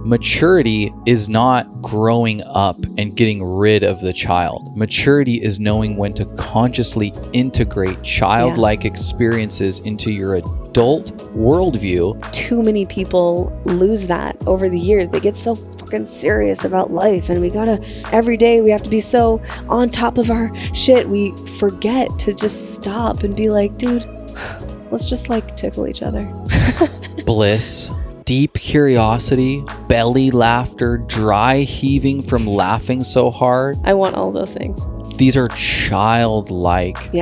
Maturity is not growing up and getting rid of the child. Maturity is knowing when to consciously integrate childlike experiences into your adult worldview. Too many people lose that over the years. They get so fucking serious about life, and every day we have to be so on top of our shit. We forget to just stop and be like, dude, let's just like tickle each other. Bliss, deep curiosity, belly laughter, dry heaving from laughing so hard. I want all those things. These are childlike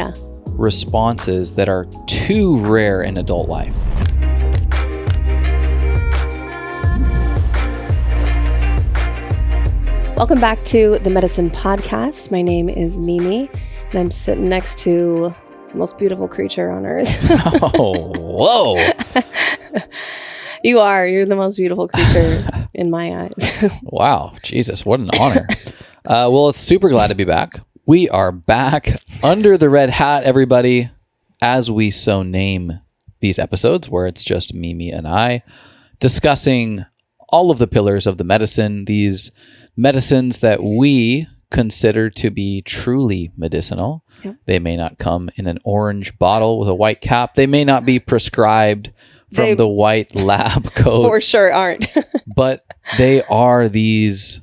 responses that are too rare in adult life. Welcome back to the Medicine Podcast. My name is Mimi, and I'm sitting next to the most beautiful creature on earth. Oh, whoa. You're the most beautiful creature in my eyes. Wow. Jesus, what an honor. Well, it's super glad to be back. We are back under the red hat, everybody, as we so name these episodes, where it's just Mimi and I discussing all of the pillars of the medicine, these medicines that we consider to be truly medicinal. Yep. They may not come in an orange bottle with a white cap. They may not be prescribed from the white lab coat. For sure aren't. But they are these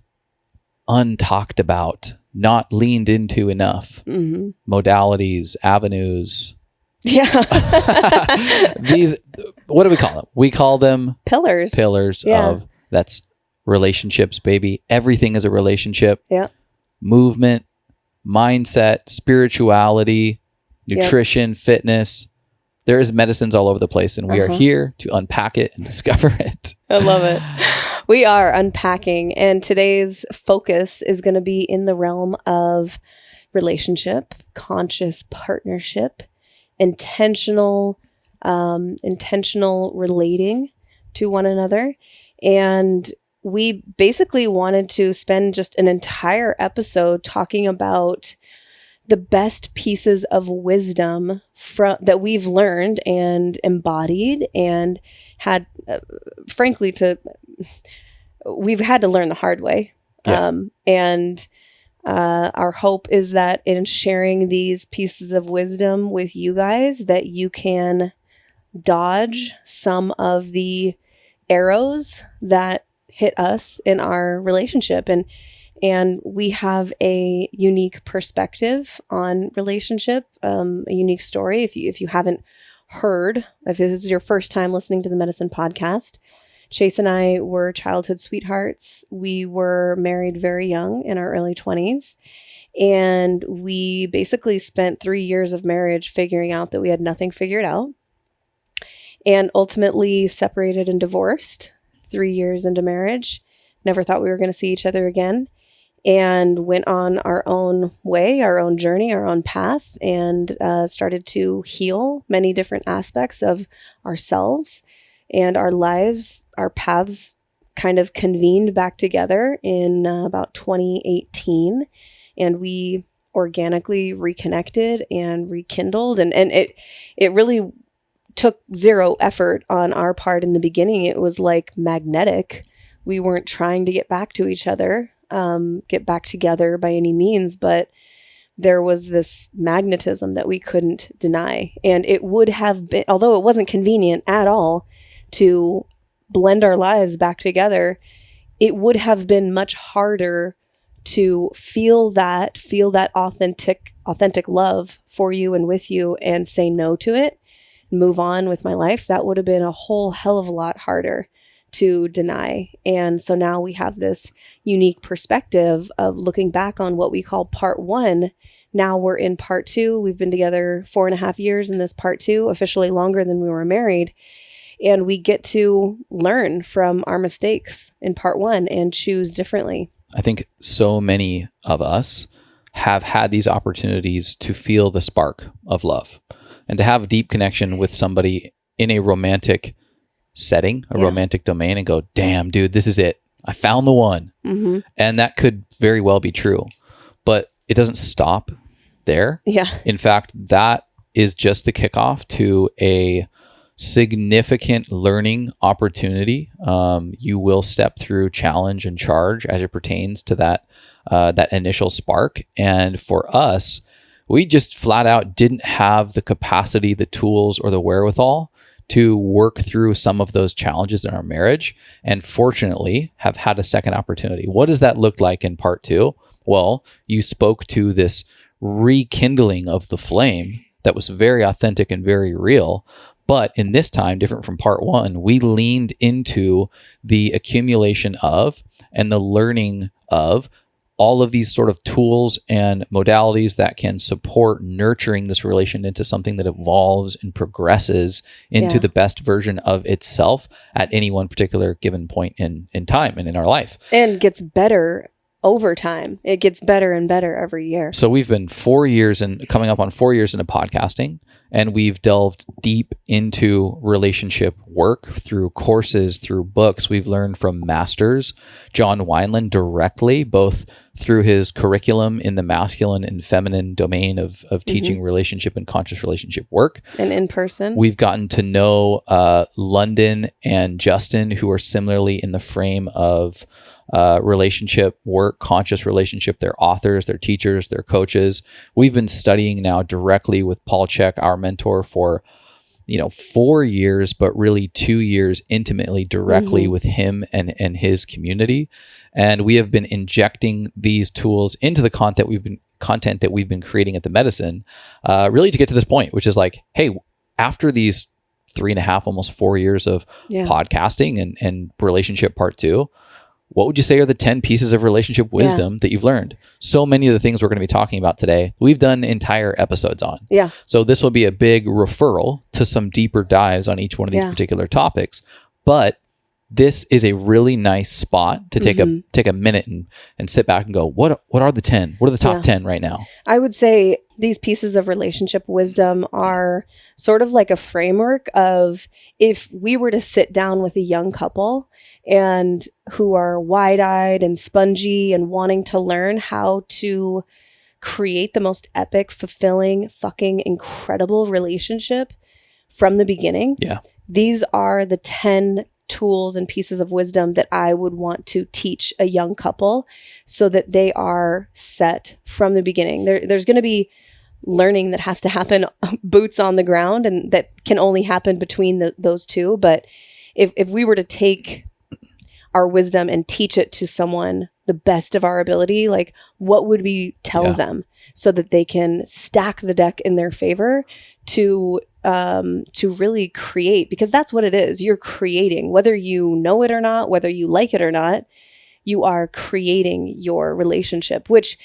untalked about, not leaned into enough modalities, avenues. Yeah. These, what do we call them? We call them pillars. Of, that's relationships, baby. Everything is a relationship. Yeah. Movement, mindset, spirituality, nutrition, fitness. There is medicines all over the place, and we are here to unpack it and discover it. I love it. We are unpacking, and today's focus is going to be in the realm of relationship, conscious partnership, intentional relating to one another. And we basically wanted to spend just an entire episode talking about the best pieces of wisdom that we've learned and embodied and had, we've had to learn the hard way. Yeah. Our hope is that in sharing these pieces of wisdom with you guys, that you can dodge some of the arrows that hit us in our relationship. And we have a unique perspective on relationship, a unique story. If you haven't heard, if this is your first time listening to the Medicine Podcast, Chase and I were childhood sweethearts. We were married very young in our early 20s. And we basically spent 3 years of marriage figuring out that we had nothing figured out, and ultimately separated and divorced 3 years into marriage. Never thought we were going to see each other again, and went on our own way, our own journey, our own path, and started to heal many different aspects of ourselves and our lives. Our paths kind of convened back together in about 2018, and we organically reconnected and rekindled, and it really took zero effort on our part in the beginning. It was like magnetic. We weren't trying to get back to each other, get back together by any means, but there was this magnetism that we couldn't deny. And it would have been, although it wasn't convenient at all to blend our lives back together, it would have been much harder to feel that authentic love for you and with you, and say no to it, move on with my life. That would have been a whole hell of a lot harder to deny. And so now we have this unique perspective of looking back on what we call part one. Now we're in part two. We've been together 4.5 years in this part two, officially longer than we were married. And we get to learn from our mistakes in part one and choose differently. I think so many of us have had these opportunities to feel the spark of love and to have a deep connection with somebody in a romantic setting, a romantic domain, and go, damn, dude, this is it. I found the one. Mm-hmm. And that could very well be true, but it doesn't stop there. Yeah. In fact, that is just the kickoff to a significant learning opportunity. You will step through challenge and charge as it pertains to that initial spark. And for us, we just flat out didn't have the capacity, the tools, or the wherewithal to work through some of those challenges in our marriage, and fortunately have had a second opportunity. What does that look like in part 2? Well, you spoke to this rekindling of the flame that was very authentic and very real. But in this time, different from part 1, we leaned into the accumulation of and the learning of all of these sort of tools and modalities that can support nurturing this relation into something that evolves and progresses into the best version of itself at any one particular given point in time and in our life. And gets better over time. It gets better and better every year. So we've been 4 years and coming up on 4 years into podcasting, and we've delved deep into relationship work through courses, through books. We've learned from masters, John Wineland directly, both through his curriculum in the masculine and feminine domain of teaching relationship and conscious relationship work. And in person. We've gotten to know London and Justin, who are similarly in the frame of relationship work, conscious relationship. They're authors, they're teachers, they're coaches. We've been studying now directly with Paul Chek, our mentor, for 4 years, but really 2 years intimately directly with him and his community. And we have been injecting these tools into the content that we've been creating at the Medicine, really to get to this point, which is like, hey, after these 3.5, almost 4 years of podcasting and relationship part 2, what would you say are the 10 pieces of relationship wisdom that you've learned? So many of the things we're going to be talking about today, we've done entire episodes on. Yeah. So this will be a big referral to some deeper dives on each one of these particular topics. But this is a really nice spot to take a minute and sit back and go, what are the 10? What are the top 10 right now? I would say these pieces of relationship wisdom are sort of like a framework of, if we were to sit down with a young couple and who are wide-eyed and spongy and wanting to learn how to create the most epic, fulfilling, fucking incredible relationship from the beginning. Yeah. These are the 10 tools and pieces of wisdom that I would want to teach a young couple so that they are set from the beginning. There's going to be learning that has to happen boots on the ground, and that can only happen between those two. But if we were to take our wisdom and teach it to someone the best of our ability, like, what would we tell them so that they can stack the deck in their favor to really create? Because that's what it is. You're creating, whether you know it or not, whether you like it or not, you are creating your relationship, which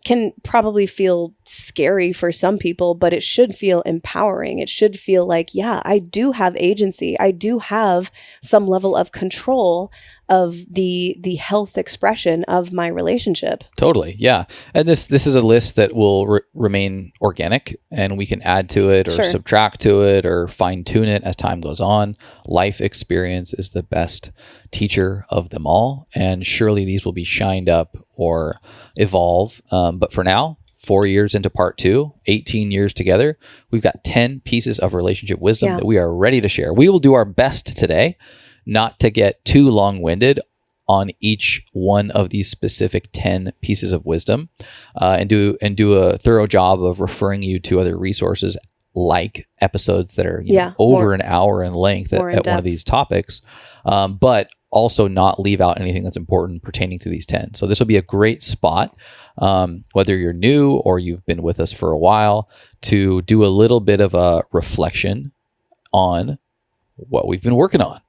can probably feel scary for some people, but it should feel empowering. It should feel like, yeah, I do have agency. I do have some level of control of the health expression of my relationship. Totally. Yeah. And this is a list that will remain organic, and we can add to it or subtract to it or fine tune it as time goes on. Life experience is the best teacher of them all. And surely these will be shined up or evolve. But for now, 4 years into part 2, 18 years together, we've got 10 pieces of relationship wisdom that we are ready to share. We will do our best today not to get too long-winded on each one of these specific 10 pieces of wisdom, and do a thorough job of referring you to other resources, like episodes that are over an hour in length at one of these topics, but also not leave out anything that's important pertaining to these 10. So this will be a great spot, whether you're new or you've been with us for a while, to do a little bit of a reflection on what we've been working on.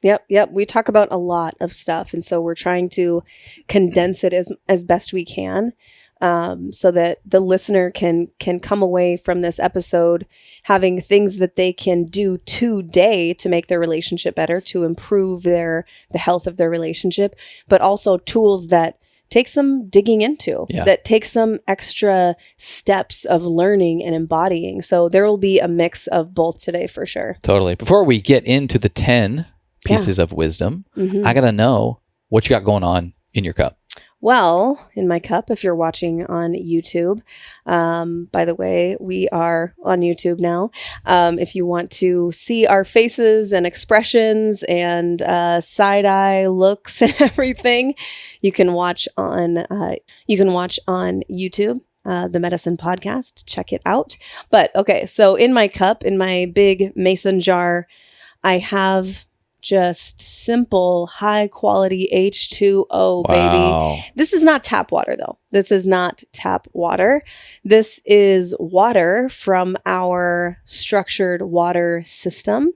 Yep. We talk about a lot of stuff, and so we're trying to condense it as best we can, so that the listener can come away from this episode having things that they can do today to make their relationship better, to improve the health of their relationship, but also tools that take some digging into, that take some extra steps of learning and embodying. So there will be a mix of both today for sure. Totally. Before we get into the 10 pieces of wisdom, I got to know what you got going on in your cup. Well, in my cup, if you're watching on YouTube, by the way, we are on YouTube now. If you want to see our faces and expressions and side-eye looks and everything, you can watch on YouTube. The Medicine Podcast. Check it out. But okay, so in my cup, in my big mason jar, I have just simple, high quality H2O, baby. This is not tap water, though. This is not tap water. This is water from our structured water system,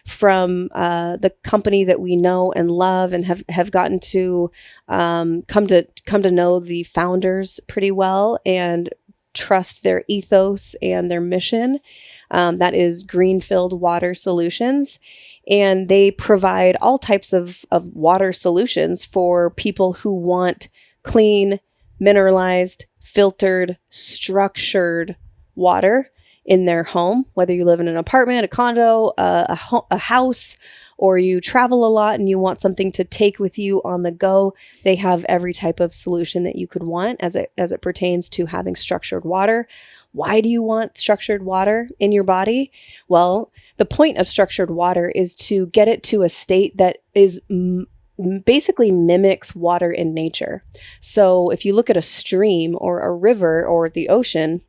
from the company that we know and love and have gotten to come to know the founders pretty well and trust their ethos and their mission. That is Greenfield Water Solutions. And they provide all types of water solutions for people who want clean, mineralized, filtered, structured water in their home, whether you live in an apartment, a condo, a house, or you travel a lot and you want something to take with you on the go. They have every type of solution that you could want as it pertains to having structured water. Why do you want structured water in your body? Well, the point of structured water is to get it to a state that is basically mimics water in nature. So if you look at a stream or a river or the ocean,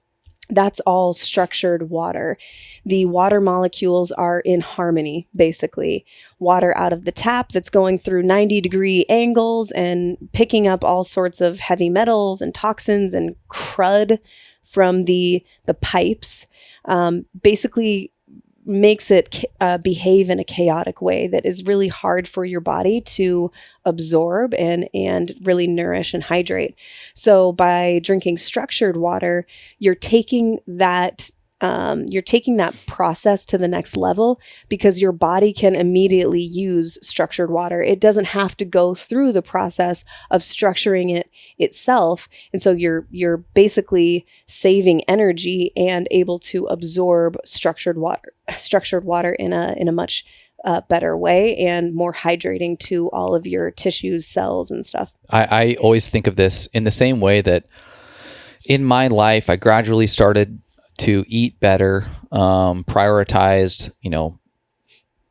that's all structured water. The water molecules are in harmony, basically. Water out of the tap that's going through 90-degree angles and picking up all sorts of heavy metals and toxins and crud from the pipes, basically makes it behave in a chaotic way that is really hard for your body to absorb and really nourish and hydrate. So by drinking structured water, you're taking that process to the next level because your body can immediately use structured water. It doesn't have to go through the process of structuring it itself. And so you're basically saving energy and able to absorb structured water in a much better way and more hydrating to all of your tissues, cells, and stuff. I always think of this in the same way that in my life, I gradually started to eat better, prioritized,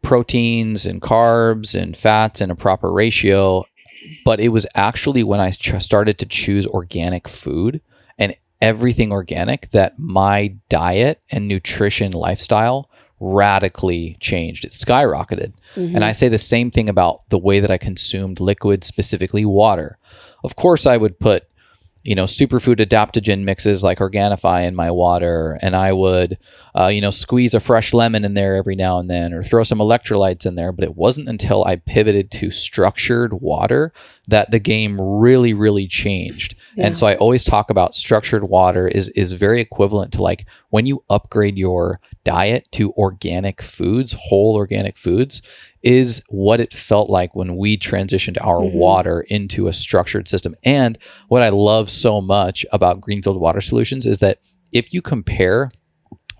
proteins and carbs and fats in a proper ratio. But it was actually when I started to choose organic food and everything organic that my diet and nutrition lifestyle radically changed. It skyrocketed. Mm-hmm. And I say the same thing about the way that I consumed liquid, specifically water. Of course, I would put superfood adaptogen mixes like Organifi in my water. And I would, squeeze a fresh lemon in there every now and then or throw some electrolytes in there. But it wasn't until I pivoted to structured water that the game really, really changed. Yeah. And so I always talk about structured water is very equivalent to like when you upgrade your diet to organic foods, whole organic foods, is what it felt like when we transitioned our mm-hmm. water into a structured system. And what I love so much about Greenfield Water Solutions is that if you compare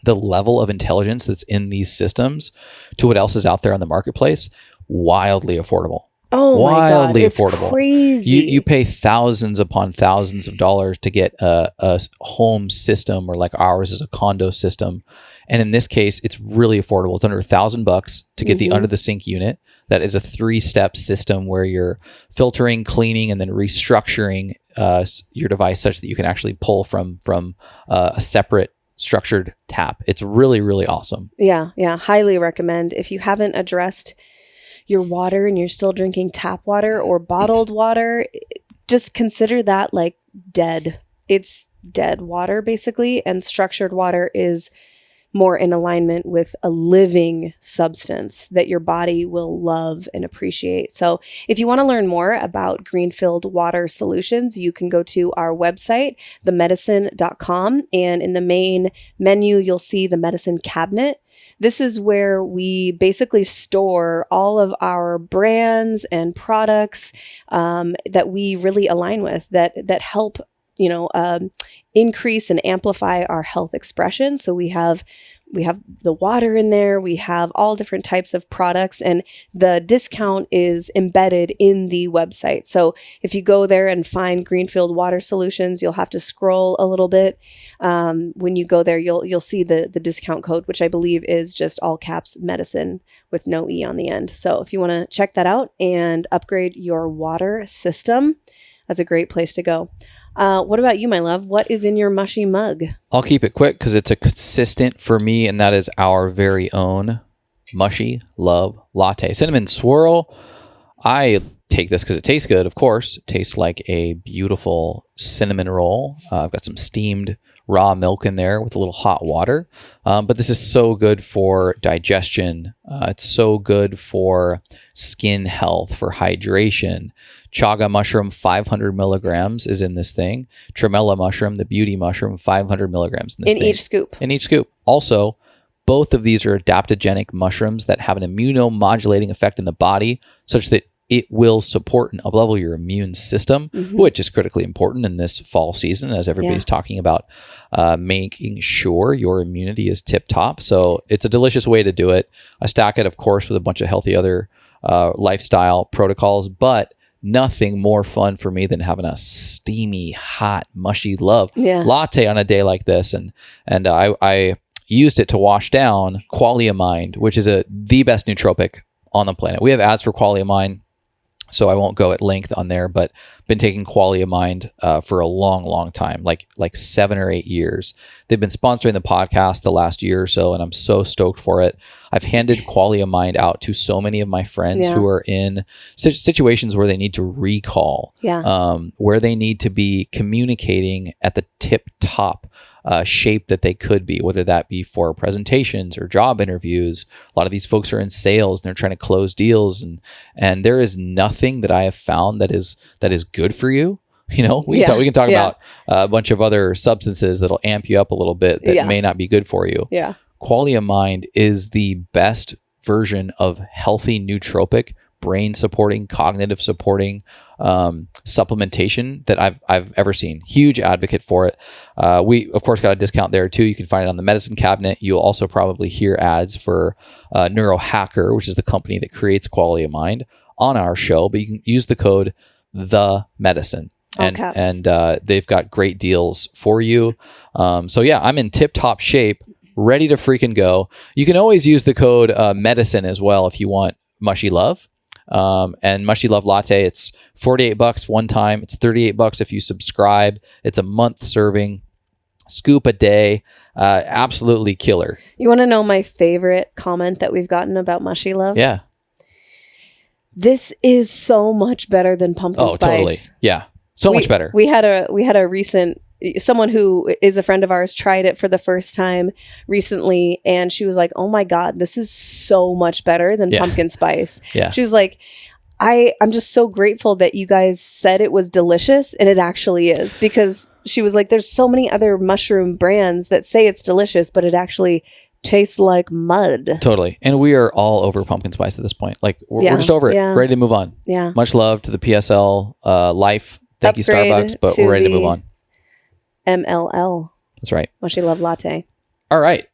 the level of intelligence that's in these systems to what else is out there on the marketplace, wildly affordable. Oh wildly my God, it's affordable. Crazy. You pay thousands upon thousands of dollars to get a home system, or like ours is a condo system. And in this case, it's really affordable. It's under $1,000 to get mm-hmm. the under the sink unit. That is a 3-step system where you're filtering, cleaning, and then restructuring your device such that you can actually pull from a separate structured tap. It's really, really awesome. Yeah. Highly recommend. If you haven't addressed your water and you're still drinking tap water or bottled water, just consider that like dead. It's dead water basically, and structured water is more in alignment with a living substance that your body will love and appreciate. So if you want to learn more about Greenfield Water Solutions, you can go to our website, themedicine.com, and in the main menu, you'll see the medicine cabinet. This is where we basically store all of our brands and products that we really align with, that help increase and amplify our health expression. So we have the water in there. We have all different types of products, and the discount is embedded in the website. So if you go there and find Greenfield Water Solutions, you'll have to scroll a little bit. When you go there, you'll see the discount code, which I believe is just all caps medicine with no E on the end. So if you want to check that out and upgrade your water system, that's a great place to go. What about you, my love? What is in your mushy mug? I'll keep it quick because it's a consistent for me, and that is our very own Mushy Love Latte. Cinnamon swirl. I take this because it tastes good, of course. It tastes like a beautiful cinnamon roll. I've got some steamed raw milk in there with a little hot water. But this is so good for digestion. It's so good for skin health, for hydration. Chaga mushroom, 500 milligrams is in this thing. Tremella mushroom, the beauty mushroom, 500 milligrams in this thing. In each scoop. Also, both of these are adaptogenic mushrooms that have an immunomodulating effect in the body such that it will support and uplevel your immune system, which is critically important in this fall season as everybody's talking about making sure your immunity is tip top. So it's a delicious way to do it. I stack it, of course, with a bunch of healthy other lifestyle protocols, but nothing more fun for me than having a steamy, hot, mushy love latte on a day like this. And I used it to wash down Qualia Mind, which is the best nootropic on the planet. We have ads for Qualia Mind, so I won't go at length on there, but been taking Qualia Mind for a long, long time, like 7 or 8 years. They've been sponsoring the podcast the last year or so, and I'm so stoked for it. I've handed Qualia Mind out to so many of my friends who are in situations where they need to recall, where they need to be communicating at the tip top shape that they could be, whether that be for presentations or job interviews. A lot of these folks are in sales and they're trying to close deals, and there is nothing that I have found that is good for you. You know, we can talk about a bunch of other substances that'll amp you up a little bit that may not be good for you. Yeah. Qualia Mind is the best version of healthy nootropic, brain supporting, cognitive supporting supplementation that I've ever seen. Huge advocate for it. We of course got a discount there too. You can find it on the medicine cabinet. You'll also probably hear ads for Neurohacker, which is the company that creates Qualia Mind, on our show. But you can use the code the medicine. And they've got great deals for you. So yeah, I'm in tip top shape, ready to freaking go. You can always use the code medicine as well if you want Mushy Love. And Mushy Love Latte, it's $48 one time. It's $38 if you subscribe. It's a month serving, scoop a day. Absolutely killer. You want to know my favorite comment that we've gotten about Mushy Love? Yeah. This is so much better than pumpkin spice. Oh, totally. Yeah. So much better. We had a recent, someone who is a friend of ours tried it for the first time recently, and she was like, oh my God, this is so much better than pumpkin spice. Yeah. She was like, I'm just so grateful that you guys said it was delicious, and it actually is, because she was like, there's so many other mushroom brands that say it's delicious, but it actually tastes like mud. Totally. And we are all over pumpkin spice at this point. Like we're just over it, ready to move on. Yeah. Much love to the PSL life. Thank you, Starbucks, but we're ready to move on. MLL. That's right. Mushy Love Latte. All right.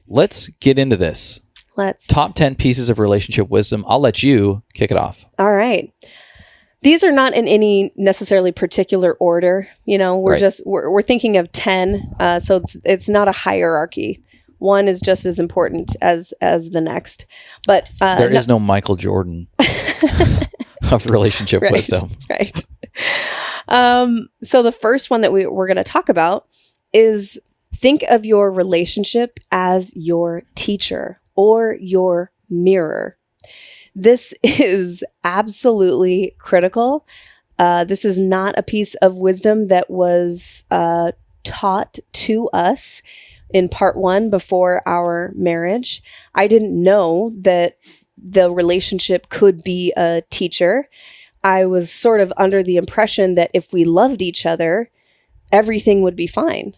Let's get into this. Let's. Top 10 pieces of relationship wisdom. I'll let you kick it off. All right. These are not in any necessarily particular order. You know, we're thinking of 10. So it's not a hierarchy. One is just as important as the next. But there is no Michael Jordan of relationship wisdom. Right. So the first one that we're going to talk about is, think of your relationship as your teacher or your mirror. This is absolutely critical. This is not a piece of wisdom that was taught to us in part 1 before our marriage. I didn't know that the relationship could be a teacher. I was sort of under the impression that if we loved each other, everything would be fine.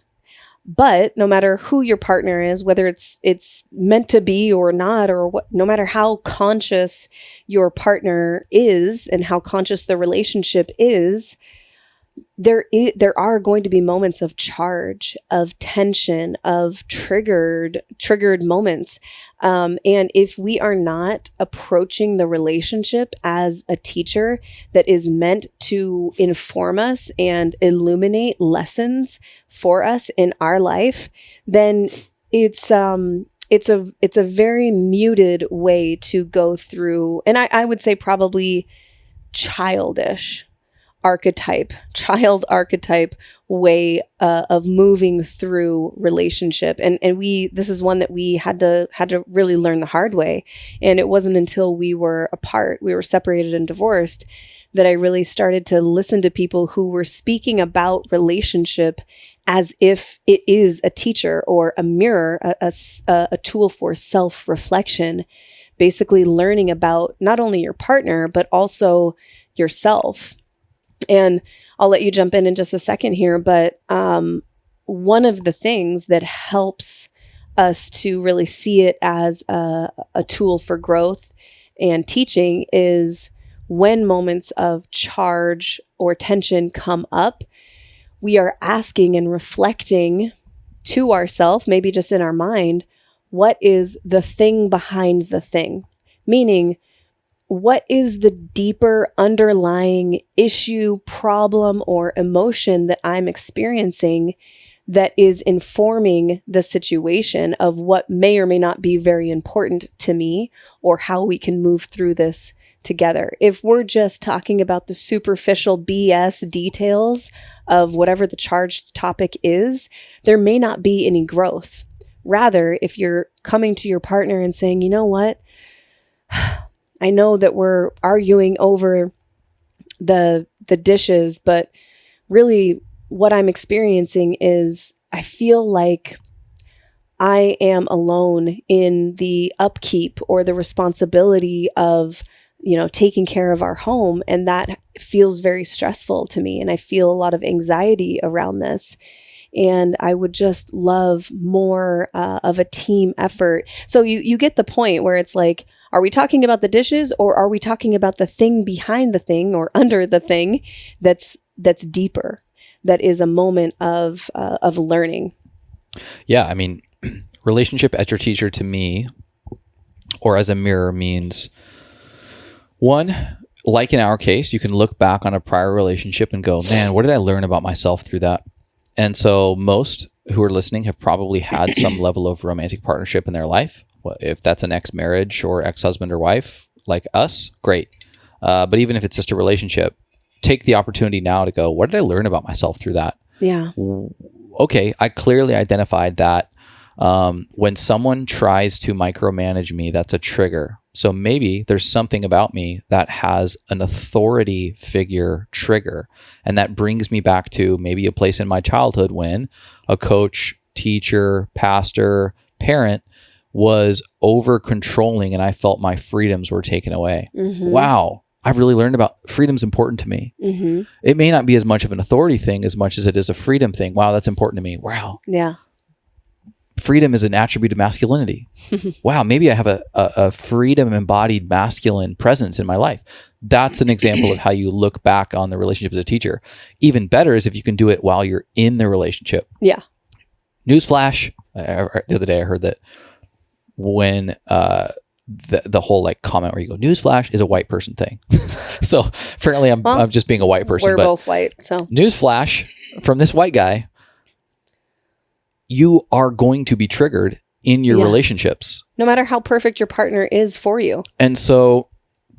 But no matter who your partner is, whether it's meant to be or not, or what, no matter how conscious your partner is and how conscious the relationship is, there are going to be moments of charge, of tension, of triggered moments. And if we are not approaching the relationship as a teacher that is meant to inform us and illuminate lessons for us in our life, then it's a very muted way to go through, and I would say probably child archetype way of moving through relationship. And this is one that we had to really learn the hard way. And it wasn't until we were apart, we were separated and divorced, that I really started to listen to people who were speaking about relationship as if it is a teacher or a mirror, a tool for self-reflection, basically learning about not only your partner, but also yourself. And I'll let you jump in just a second here, but one of the things that helps us to really see it as a tool for growth and teaching is when moments of charge or tension come up, we are asking and reflecting to ourselves, maybe just in our mind, what is the thing behind the thing? Meaning, what is the deeper underlying issue, problem, or emotion that I'm experiencing that is informing the situation of what may or may not be very important to me, or how we can move through this together? If we're just talking about the superficial BS details of whatever the charged topic is, there may not be any growth. Rather, if you're coming to your partner and saying, you know what, I know that we're arguing over the dishes, but really what I'm experiencing is I feel like I am alone in the upkeep or the responsibility of, taking care of our home. And that feels very stressful to me. And I feel a lot of anxiety around this. And I would just love more of a team effort. So you get the point where it's like, are we talking about the dishes, or are we talking about the thing behind the thing or under the thing that's deeper, that is a moment of learning? Yeah, I mean, relationship as your teacher to me, or as a mirror, means one, like in our case, you can look back on a prior relationship and go, man, what did I learn about myself through that? And so most who are listening have probably had some level of romantic partnership in their life. If that's an ex-marriage or ex-husband or wife like us, great. But even if it's just a relationship, take the opportunity now to go, what did I learn about myself through that? Yeah. Okay, I clearly identified that when someone tries to micromanage me, that's a trigger. So maybe there's something about me that has an authority figure trigger. And that brings me back to maybe a place in my childhood when a coach, teacher, pastor, parent was over controlling and I felt my freedoms were taken away. Mm-hmm. Wow. I've really learned about freedom's important to me. Mm-hmm. It may not be as much of an authority thing as much as it is a freedom thing. Wow, that's important to me. Wow. Yeah. Freedom is an attribute of masculinity. Wow, maybe I have a freedom embodied masculine presence in my life. That's an example of how you look back on the relationship as a teacher. Even better is if you can do it while you're in the relationship. Yeah. Newsflash. The other day I heard that when the whole like comment where you go, newsflash is a white person thing. So apparently I'm just being a white person. We're both white. So newsflash from this white guy, you are going to be triggered in your relationships. No matter how perfect your partner is for you. And so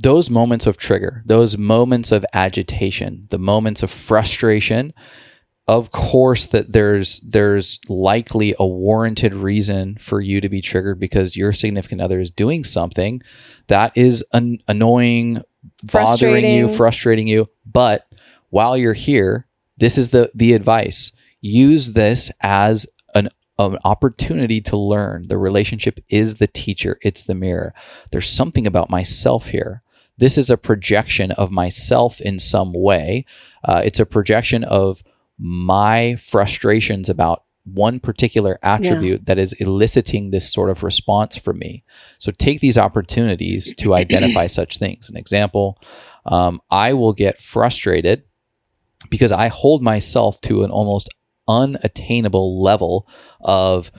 those moments of trigger, those moments of agitation, the moments of frustration, of course that there's likely a warranted reason for you to be triggered because your significant other is doing something that is annoying, bothering you, frustrating you. But while you're here, this is the advice. Use this as an opportunity to learn. The relationship is the teacher. It's the mirror. There's something about myself here. This is a projection of myself in some way. It's a projection of my frustrations about one particular attribute that is eliciting this sort of response from me. So take these opportunities to identify such things. An example, I will get frustrated because I hold myself to an almost unattainable level of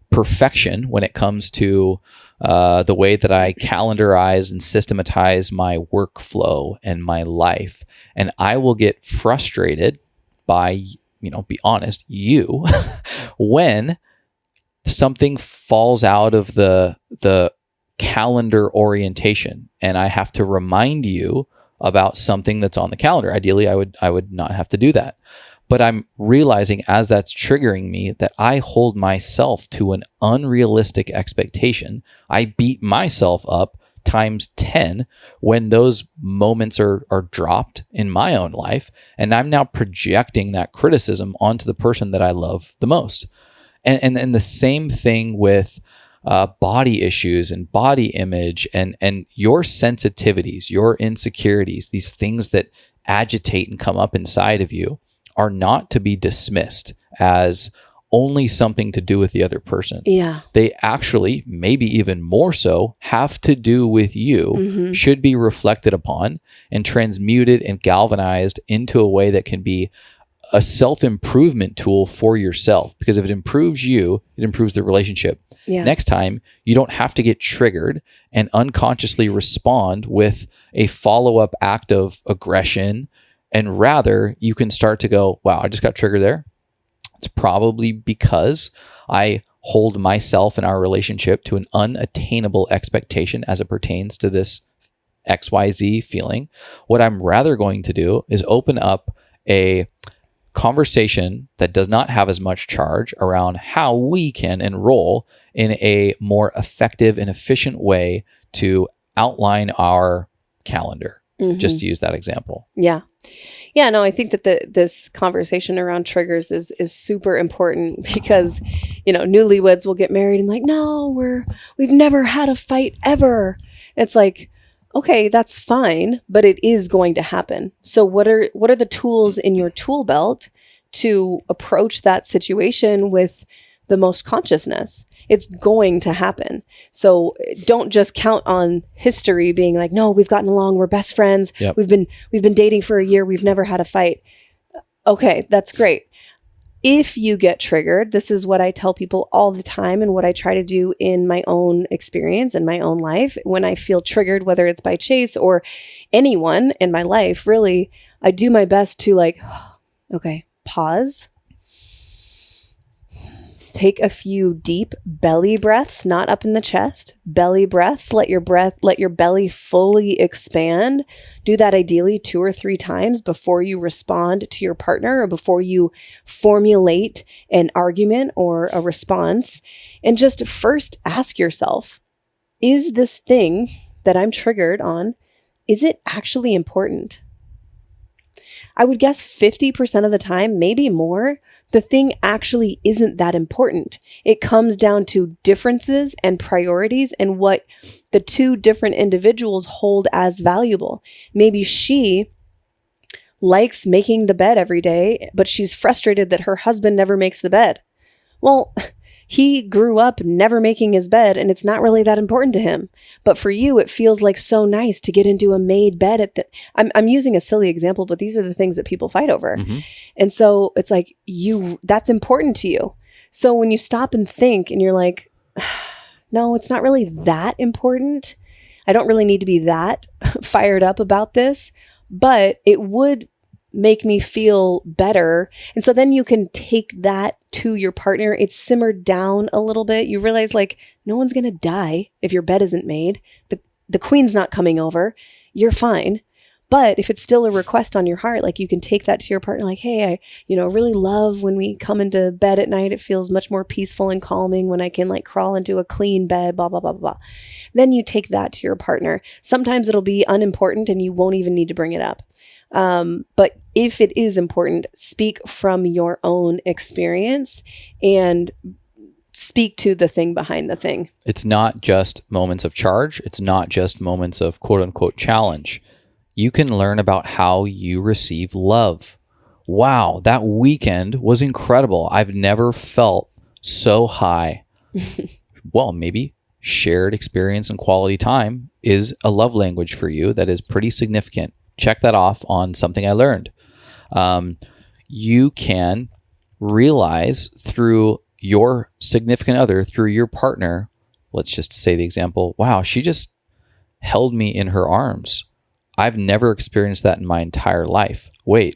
perfection when it comes to the way that I calendarize and systematize my workflow and my life. And I will get frustrated by, be honest, you, when something falls out of the calendar orientation and I have to remind you about something that's on the calendar. Ideally, I would not have to do that. But I'm realizing as that's triggering me that I hold myself to an unrealistic expectation. I beat myself up times 10 when those moments are dropped in my own life. And I'm now projecting that criticism onto the person that I love the most. And the same thing with body issues and body image and your sensitivities, your insecurities, these things that agitate and come up inside of you are not to be dismissed as only something to do with the other person. Yeah. They actually, maybe even more so, have to do with you, should be reflected upon and transmuted and galvanized into a way that can be a self-improvement tool for yourself. Because if it improves you, it improves the relationship. Yeah. Next time, you don't have to get triggered and unconsciously respond with a follow-up act of aggression. And rather, you can start to go, wow, I just got triggered there. It's probably because I hold myself and our relationship to an unattainable expectation as it pertains to this XYZ feeling. What I'm rather going to do is open up a conversation that does not have as much charge around how we can enroll in a more effective and efficient way to outline our calendar. Just to use that example. Yeah. Yeah, no, I think that this conversation around triggers is super important because, newlyweds will get married and like, no, we've never had a fight ever. It's like, okay, that's fine, but it is going to happen. So what are the tools in your tool belt to approach that situation with the most consciousness? It's going to happen. So don't just count on history being like, no, we've gotten along. We're best friends. Yep. We've been dating for a year. We've never had a fight. Okay, that's great. If you get triggered, this is what I tell people all the time and what I try to do in my own experience and my own life. When I feel triggered, whether it's by Chase or anyone in my life, really, I do my best to okay, pause. Take a few deep belly breaths, not up in the chest, belly breaths. Let your belly fully expand. Do that ideally 2 or 3 times before you respond to your partner or before you formulate an argument or a response. And just first ask yourself, is this thing that I'm triggered on, is it actually important? I would guess 50% of the time, maybe more, the thing actually isn't that important. It comes down to differences and priorities and what the two different individuals hold as valuable. Maybe she likes making the bed every day, but she's frustrated that her husband never makes the bed. Well, he grew up never making his bed and it's not really that important to him. But for you, it feels like so nice to get into a made bed I'm using a silly example, but these are the things that people fight over. And so it's like that's important to you. So when you stop and think and you're like, no, it's not really that important. I don't really need to be that fired up about this, but it would make me feel better. And so then you can take that to your partner. It's simmered down a little bit. You realize no one's going to die if your bed isn't made. The queen's not coming over. You're fine. But if it's still a request on your heart, you can take that to your partner. Hey, I, really love when we come into bed at night. It feels much more peaceful and calming when I can crawl into a clean bed, blah, blah, blah, blah. Then you take that to your partner. Sometimes it'll be unimportant and you won't even need to bring it up. But if it is important, speak from your own experience and speak to the thing behind the thing. It's not just moments of charge. It's not just moments of quote unquote challenge. You can learn about how you receive love. Wow, that weekend was incredible. I've never felt so high. Well, maybe shared experience and quality time is a love language for you that is pretty significant. Check that off on something I learned. You can realize through your significant other, through your partner, let's just say the example, wow, she just held me in her arms. I've never experienced that in my entire life. Wait,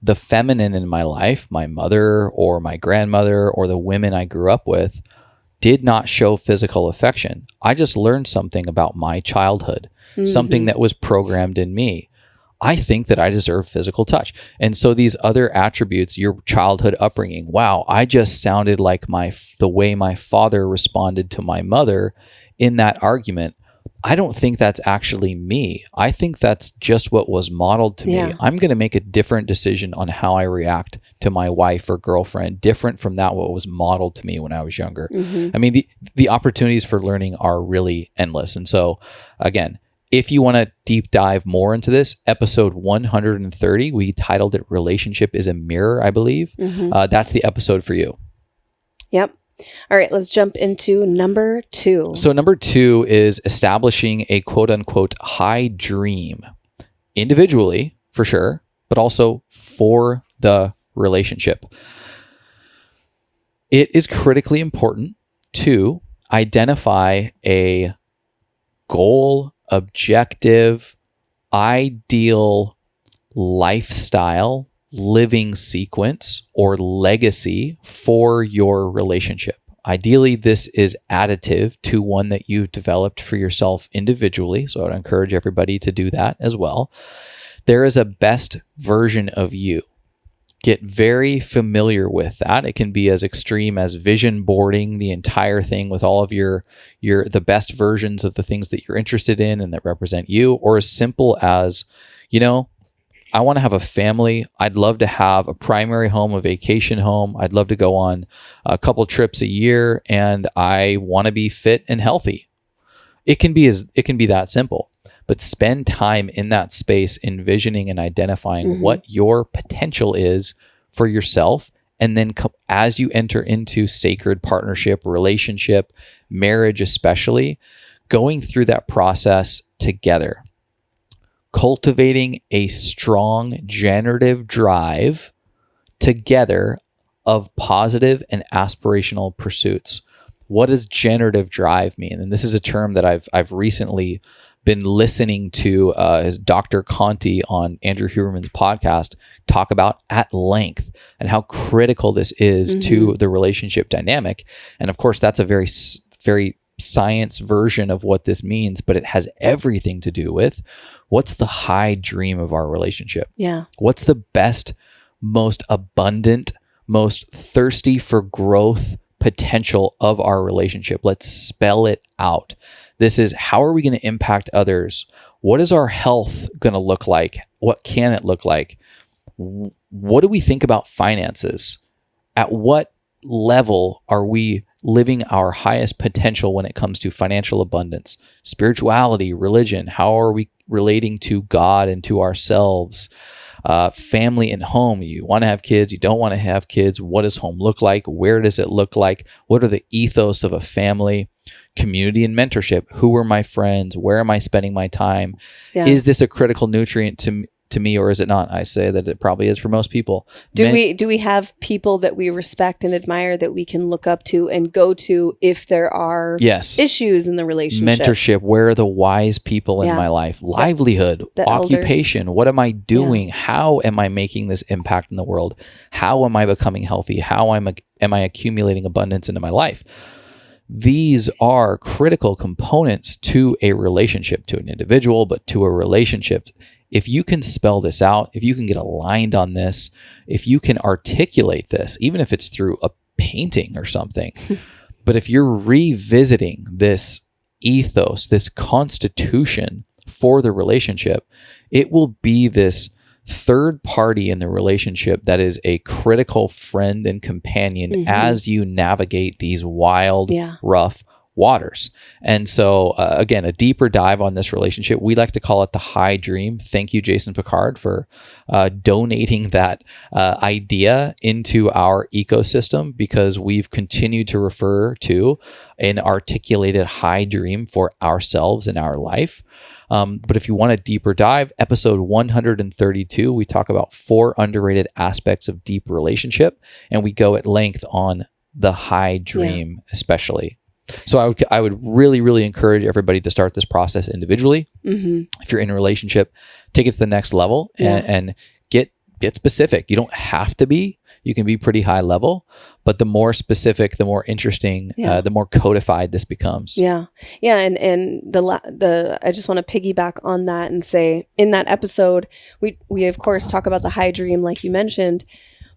the feminine in my life, my mother or my grandmother or the women I grew up with, did not show physical affection. I just learned something about my childhood, something that was programmed in me. I think that I deserve physical touch. And so these other attributes, your childhood upbringing, wow, I just sounded like the way my father responded to my mother in that argument. I don't think that's actually me. I think that's just what was modeled to me. I'm going to make a different decision on how I react to my wife or girlfriend, different from that what was modeled to me when I was younger. I mean, the opportunities for learning are really endless. And so, again, if you want to deep dive more into this, episode 130, we titled it "Relationship is a Mirror," I believe. That's the episode for you. Yep. All right, let's jump into number 2. So number 2 is establishing a quote unquote high dream, individually for sure, but also for the relationship. It is critically important to identify a goal, objective, ideal lifestyle, living sequence, or legacy for your relationship. Ideally, this is additive to one that you've developed for yourself individually. So I would encourage everybody to do that as well. There is a best version of you. Get very familiar with that. It can be as extreme as vision boarding the entire thing with all of the best versions of the things that you're interested in and that represent you, or as simple as, I want to have a family. I'd love to have a primary home, a vacation home. I'd love to go on a couple trips a year, and I want to be fit and healthy. It can be that simple. But spend time in that space envisioning and identifying what your potential is for yourself. And then as you enter into sacred partnership, relationship, marriage especially, going through that process together. Cultivating a strong generative drive together of positive and aspirational pursuits. What does generative drive mean? And this is a term that I've recently been listening to as Dr. Conti on Andrew Huberman's podcast talk about at length, and how critical this is to the relationship dynamic. And of course, that's a very, very science version of what this means, but it has everything to do with what's the high dream of our relationship? Yeah. What's the best, most abundant, most thirsty for growth potential of our relationship? Let's spell it out. This is, how are we going to impact others? What is our health going to look like? What can it look like? What do we think about finances? At what level are we living our highest potential when it comes to financial abundance, spirituality, religion? How are we relating to God and to ourselves? Family and home. You want to have kids, you don't want to have kids. What does home look like? Where does it look like? What are the ethos of a family? Community and mentorship. Who are my friends? Where am I spending my time? Yeah. Is this a critical nutrient to me, or is it not? I say that it probably is for most people. Do we have people that we respect and admire that we can look up to and go to if there are issues in the relationship? Mentorship. Where are the wise people in my life? Livelihood, the occupation. Elders. What am I doing? How am I making this impact in the world? How am I becoming healthy? How am I accumulating abundance into my life? These are critical components to a relationship, to an individual, but to a relationship. If you can spell this out, if you can get aligned on this, if you can articulate this, even if it's through a painting or something, but if you're revisiting this ethos, this constitution for the relationship, it will be this third party in the relationship that is a critical friend and companion as you navigate these wild, rough waters. And so, again, a deeper dive on this relationship. We like to call it the high dream. Thank you, Jason Picard, for donating that idea into our ecosystem, because we've continued to refer to an articulated high dream for ourselves in our life. But if you want a deeper dive, episode 132, we talk about 4 underrated aspects of deep relationship, and we go at length on the high dream, especially. So I would really, really encourage everybody to start this process individually. If you're in a relationship, take it to the next level and get specific. You don't have to be. You can be pretty high level, but the more specific, the more interesting, the more codified this becomes. And I just want to piggyback on that and say, in that episode, we of course talk about the high dream, like you mentioned,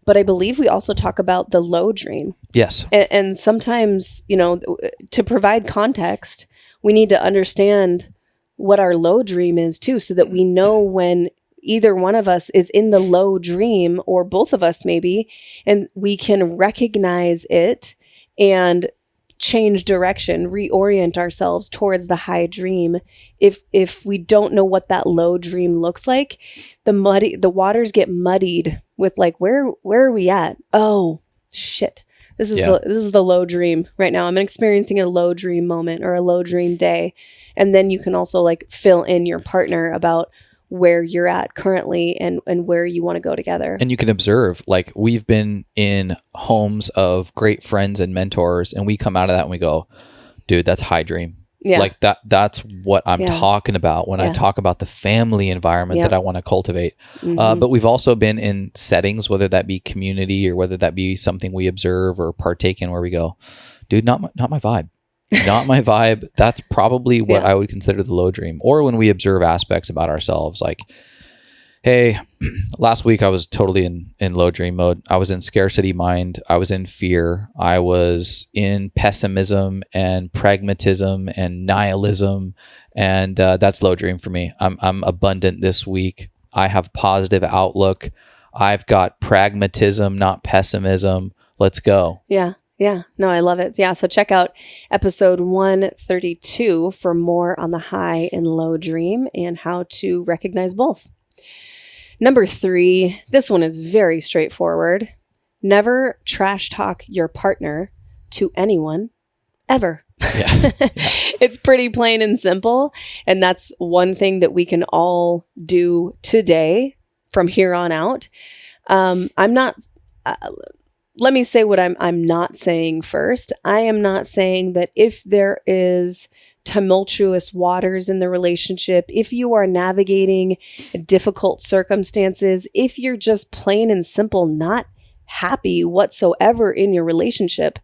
but I believe we also talk about the low dream. Yes. And sometimes, to provide context, we need to understand what our low dream is too, so that we know when either one of us is in the low dream, or both of us maybe, and we can recognize it and change direction, reorient ourselves towards the high dream. If we don't know what that low dream looks like, the waters get muddied with like, where are we at? Oh shit. This is the low dream right now. I'm experiencing a low dream moment or a low dream day. And then you can also like fill in your partner about where you're at currently and where you want to go together. And you can observe, like, we've been in homes of great friends and mentors, and we come out of that and we go, dude, that's high dream. Yeah. Like that's what I'm talking about when I talk about the family environment that I want to cultivate. But we've also been in settings, whether that be community or whether that be something we observe or partake in, where we go, dude, not my vibe. Not my vibe. That's probably what I would consider the low dream. Or when we observe aspects about ourselves, like, hey, last week I was totally in low dream mode. I was in scarcity mind. I was in fear. I was in pessimism and pragmatism and nihilism. And that's low dream for me. I'm abundant this week. I have positive outlook. I've got pragmatism, not pessimism. Let's go. Yeah. Yeah, no, I love it. Yeah, so check out episode 132 for more on the high and low dream and how to recognize both. Number 3, this one is very straightforward. Never trash talk your partner to anyone ever. Yeah. It's pretty plain and simple. And that's one thing that we can all do today from here on out. Let me say what I'm not saying first. I am not saying that if there is tumultuous waters in the relationship, if you are navigating difficult circumstances, if you're just plain and simple not happy whatsoever in your relationship,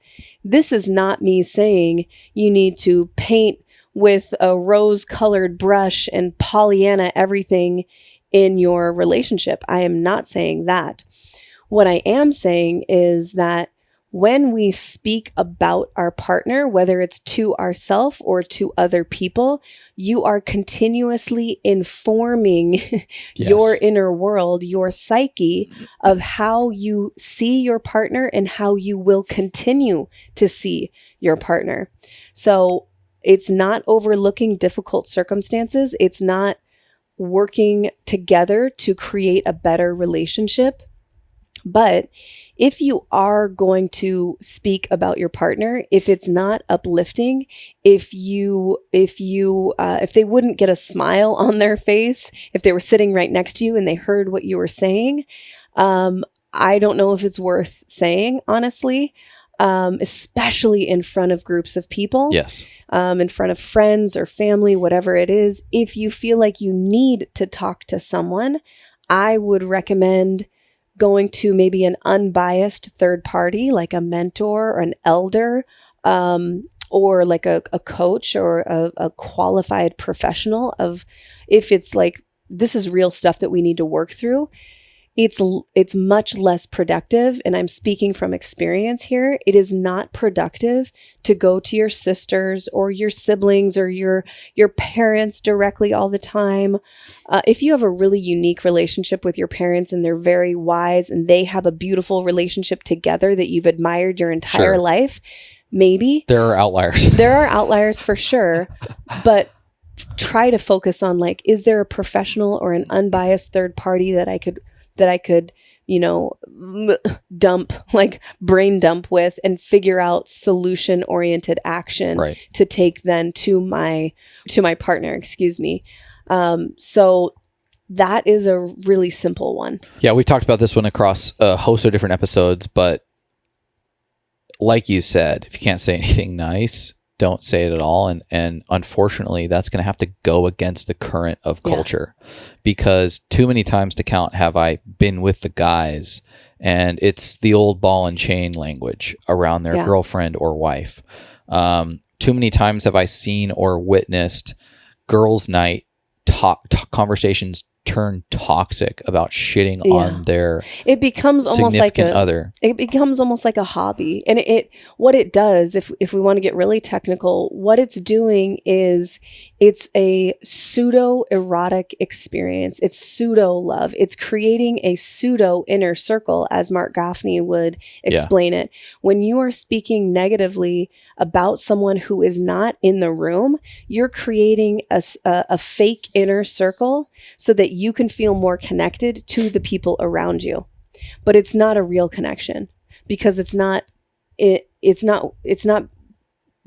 this is not me saying you need to paint with a rose-colored brush and Pollyanna everything in your relationship. I am not saying that. What I am saying is that when we speak about our partner, whether it's to ourselves or to other people, you are continuously informing your inner world, your psyche, of how you see your partner and how you will continue to see your partner. So it's not overlooking difficult circumstances. It's not working together to create a better relationship. But if you are going to speak about your partner, if it's not uplifting, if they wouldn't get a smile on their face, if they were sitting right next to you and they heard what you were saying, I don't know if it's worth saying, honestly, especially in front of groups of people. Yes. In front of friends or family, whatever it is. If you feel like you need to talk to someone, I would recommend going to maybe an unbiased third party, like a mentor or an elder, or like a coach or a qualified professional of, if it's like, this is real stuff that we need to work through. It's much less productive. And I'm speaking from experience here. It is not productive to go to your sisters or your siblings or your parents directly all the time. If you have a really unique relationship with your parents and they're very wise and they have a beautiful relationship together that you've admired your entire life, maybe. There are outliers. There are outliers for sure, but try to focus on like, is there a professional or an unbiased third party that I could, you know, brain dump with and figure out solution oriented action to take then to my partner, excuse me. So that is a really simple one. Yeah. We've talked about this one across a host of different episodes, but like you said, if you can't say anything nice, don't say it at all. And unfortunately, that's going to have to go against the current of culture, because too many times to count have I been with the guys and it's the old ball and chain language around their girlfriend or wife. Too many times have I seen or witnessed girls' night conversations turn toxic about shitting on their it becomes almost like other. It becomes almost like a hobby. And what it does, if we want to get really technical, what it's doing is it's a pseudo erotic experience. It's pseudo love. It's creating a pseudo inner circle, as Mark Gaffney would explain it. When you are speaking negatively about someone who is not in the room, you're creating a fake inner circle so that you can feel more connected to the people around you. But it's not a real connection, because it's not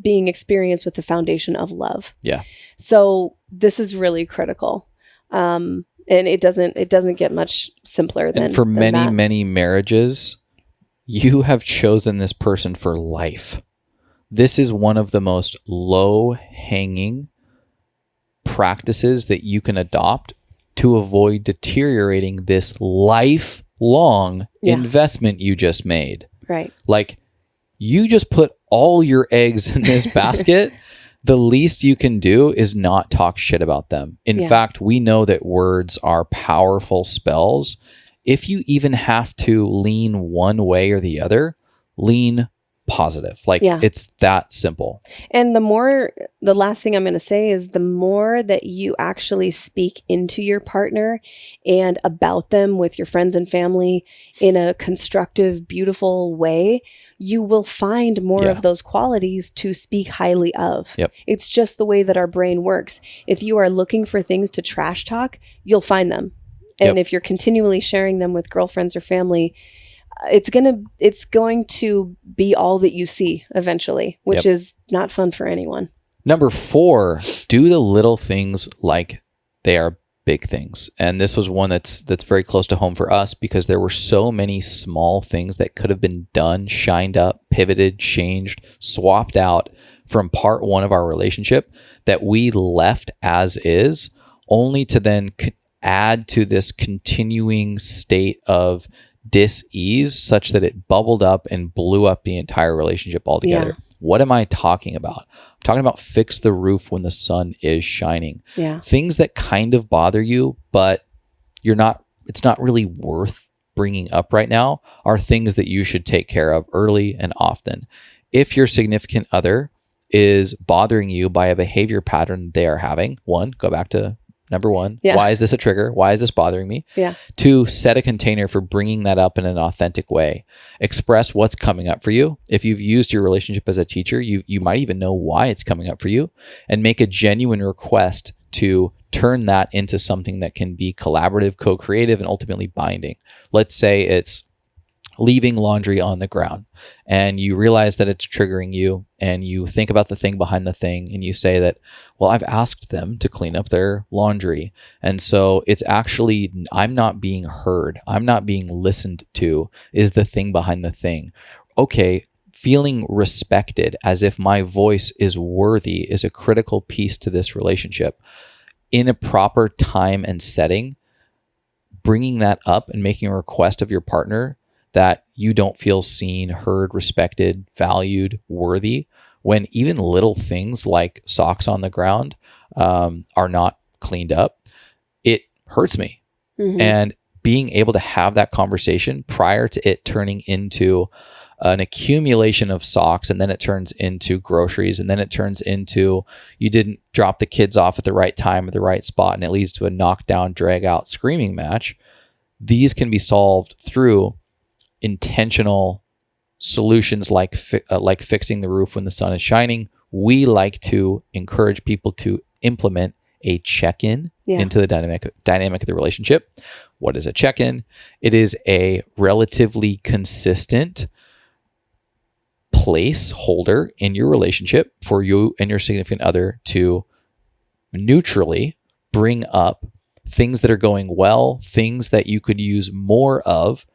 being experienced with the foundation of love. Yeah. So this is really critical. And it doesn't get much simpler than, and for than many marriages, you have chosen this person for life. This is one of the most low-hanging practices that you can adopt to avoid deteriorating this lifelong investment you just made. Right. Like, you just put all your eggs in this basket. The least you can do is not talk shit about them. In fact, we know that words are powerful spells. If you even have to lean one way or the other, lean positive. Like, it's that simple. And the last thing I'm going to say is, the more that you actually speak into your partner and about them with your friends and family in a constructive, beautiful way, you will find more of those qualities to speak highly of. Yep. It's just the way that our brain works. If you are looking for things to trash talk, you'll find them. And if you're continually sharing them with girlfriends or family, it's going to be all that you see eventually, which is not fun for anyone. Number 4, do the little things like they are big things. And this was one that's very close to home for us, because there were so many small things that could have been done, shined up, pivoted, changed, swapped out from part 1 of our relationship that we left as is, only to then add to this continuing state of dis-ease such that it bubbled up and blew up the entire relationship altogether. What am I talking about? I'm talking about fix the roof when the sun is shining. Things that kind of bother you, but it's not really worth bringing up right now, are things that you should take care of early and often. If your significant other is bothering you by a behavior pattern they are having, 1, go back to number 1. Why is this a trigger? Why is this bothering me? 2, set a container for bringing that up in an authentic way. Express what's coming up for you. If you've used your relationship as a teacher, you might even know why it's coming up for you, and make a genuine request to turn that into something that can be collaborative, co-creative, and ultimately binding. Let's say it's leaving laundry on the ground and you realize that it's triggering you, and you think about the thing behind the thing, and you say that, well, I've asked them to clean up their laundry. And so it's actually, I'm not being heard. I'm not being listened to is the thing behind the thing. Okay. Feeling respected as if my voice is worthy is a critical piece to this relationship. In a proper time and setting, bringing that up and making a request of your partner that you don't feel seen, heard, respected, valued, worthy, when even little things like socks on the ground are not cleaned up, it hurts me. And being able to have that conversation prior to it turning into an accumulation of socks, and then it turns into groceries, and then it turns into you didn't drop the kids off at the right time at the right spot, and it leads to a knockdown, drag out screaming match. These can be solved through intentional solutions like fixing the roof when the sun is shining, we like to encourage people to implement a check-in into the dynamic of the relationship. What is a check-in? It is a relatively consistent placeholder in your relationship for you and your significant other to neutrally bring up things that are going well, things that you could use more of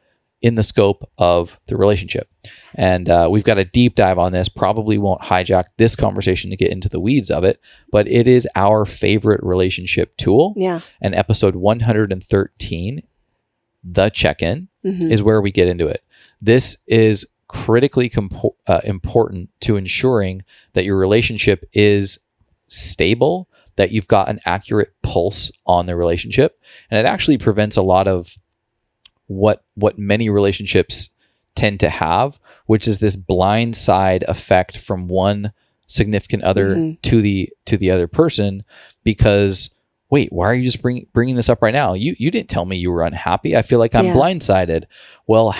in the scope of the relationship. And we've got a deep dive on this. Probably won't hijack this conversation to get into the weeds of it, but it is our favorite relationship tool. Yeah. And episode 113, the check-in, is where we get into it. This is critically important to ensuring that your relationship is stable, that you've got an accurate pulse on the relationship. And it actually prevents a lot of what many relationships tend to have, which is this blind side effect from one significant other to the other person. Because wait, why are you just bringing this up right now? You didn't tell me you were unhappy. I feel like I'm blindsided. Well,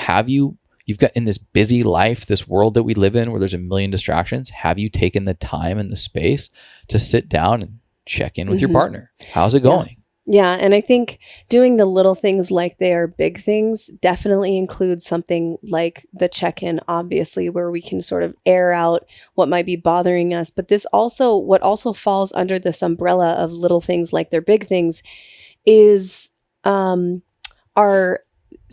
you've got in this busy life, this world that we live in where there's a million distractions, have you taken the time and the space to sit down and check in with your partner? How's it going? Yeah. And I think doing the little things like they are big things definitely includes something like the check-in, obviously, where we can sort of air out what might be bothering us. But what also falls under this umbrella of little things like they're big things is our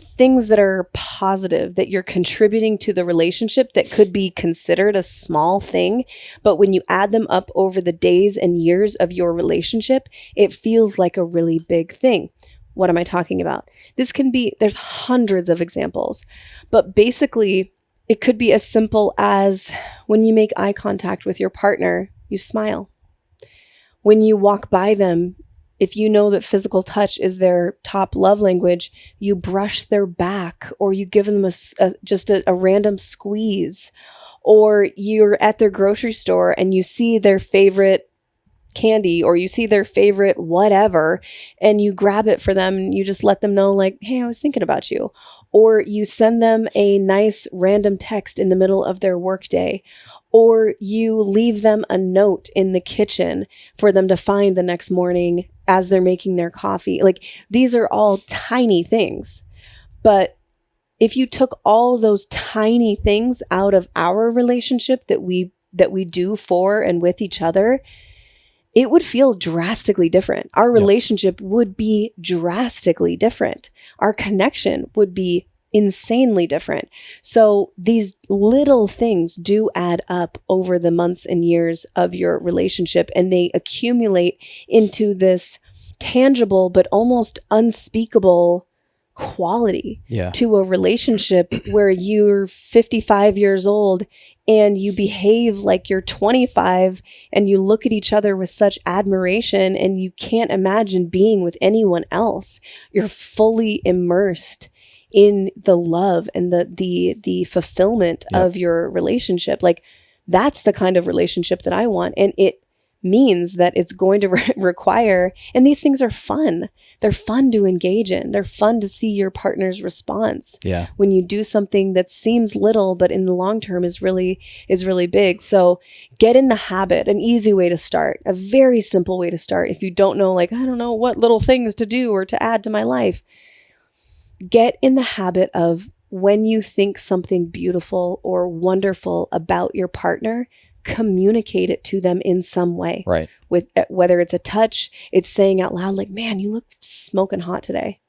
things that are positive, that you're contributing to the relationship that could be considered a small thing. But when you add them up over the days and years of your relationship, it feels like a really big thing. What am I talking about? There's hundreds of examples, but basically it could be as simple as when you make eye contact with your partner, you smile. When you walk by them, if you know that physical touch is their top love language, you brush their back, or you give them just a random squeeze, or you're at their grocery store and you see their favorite candy or you see their favorite whatever and you grab it for them and you just let them know like, hey, I was thinking about you. Or you send them a nice random text in the middle of their workday. Or you leave them a note in the kitchen for them to find the next morning as they're making their coffee. Like, these are all tiny things. But if you took all those tiny things out of our relationship that we do for and with each other, it would feel drastically different. Our relationship would be drastically different. Our connection would be insanely different. So these little things do add up over the months and years of your relationship, and they accumulate into this tangible but almost unspeakable quality to a relationship where you're 55 years old and you behave like you're 25 and you look at each other with such admiration and you can't imagine being with anyone else. You're fully immersed in the love and the fulfillment of your relationship. Like, that's the kind of relationship that I want. And it means that it's going to require, and these things are fun. They're fun to engage in. They're fun to see your partner's response. Yeah. When you do something that seems little, but in the long term is really big. So get in the habit, an easy way to start, a very simple way to start. If you don't know, like, I don't know what little things to do or to add to my life, get in the habit of, when you think something beautiful or wonderful about your partner, communicate it to them in some way. Right. With whether it's a touch, it's saying out loud, like, man, you look smoking hot today.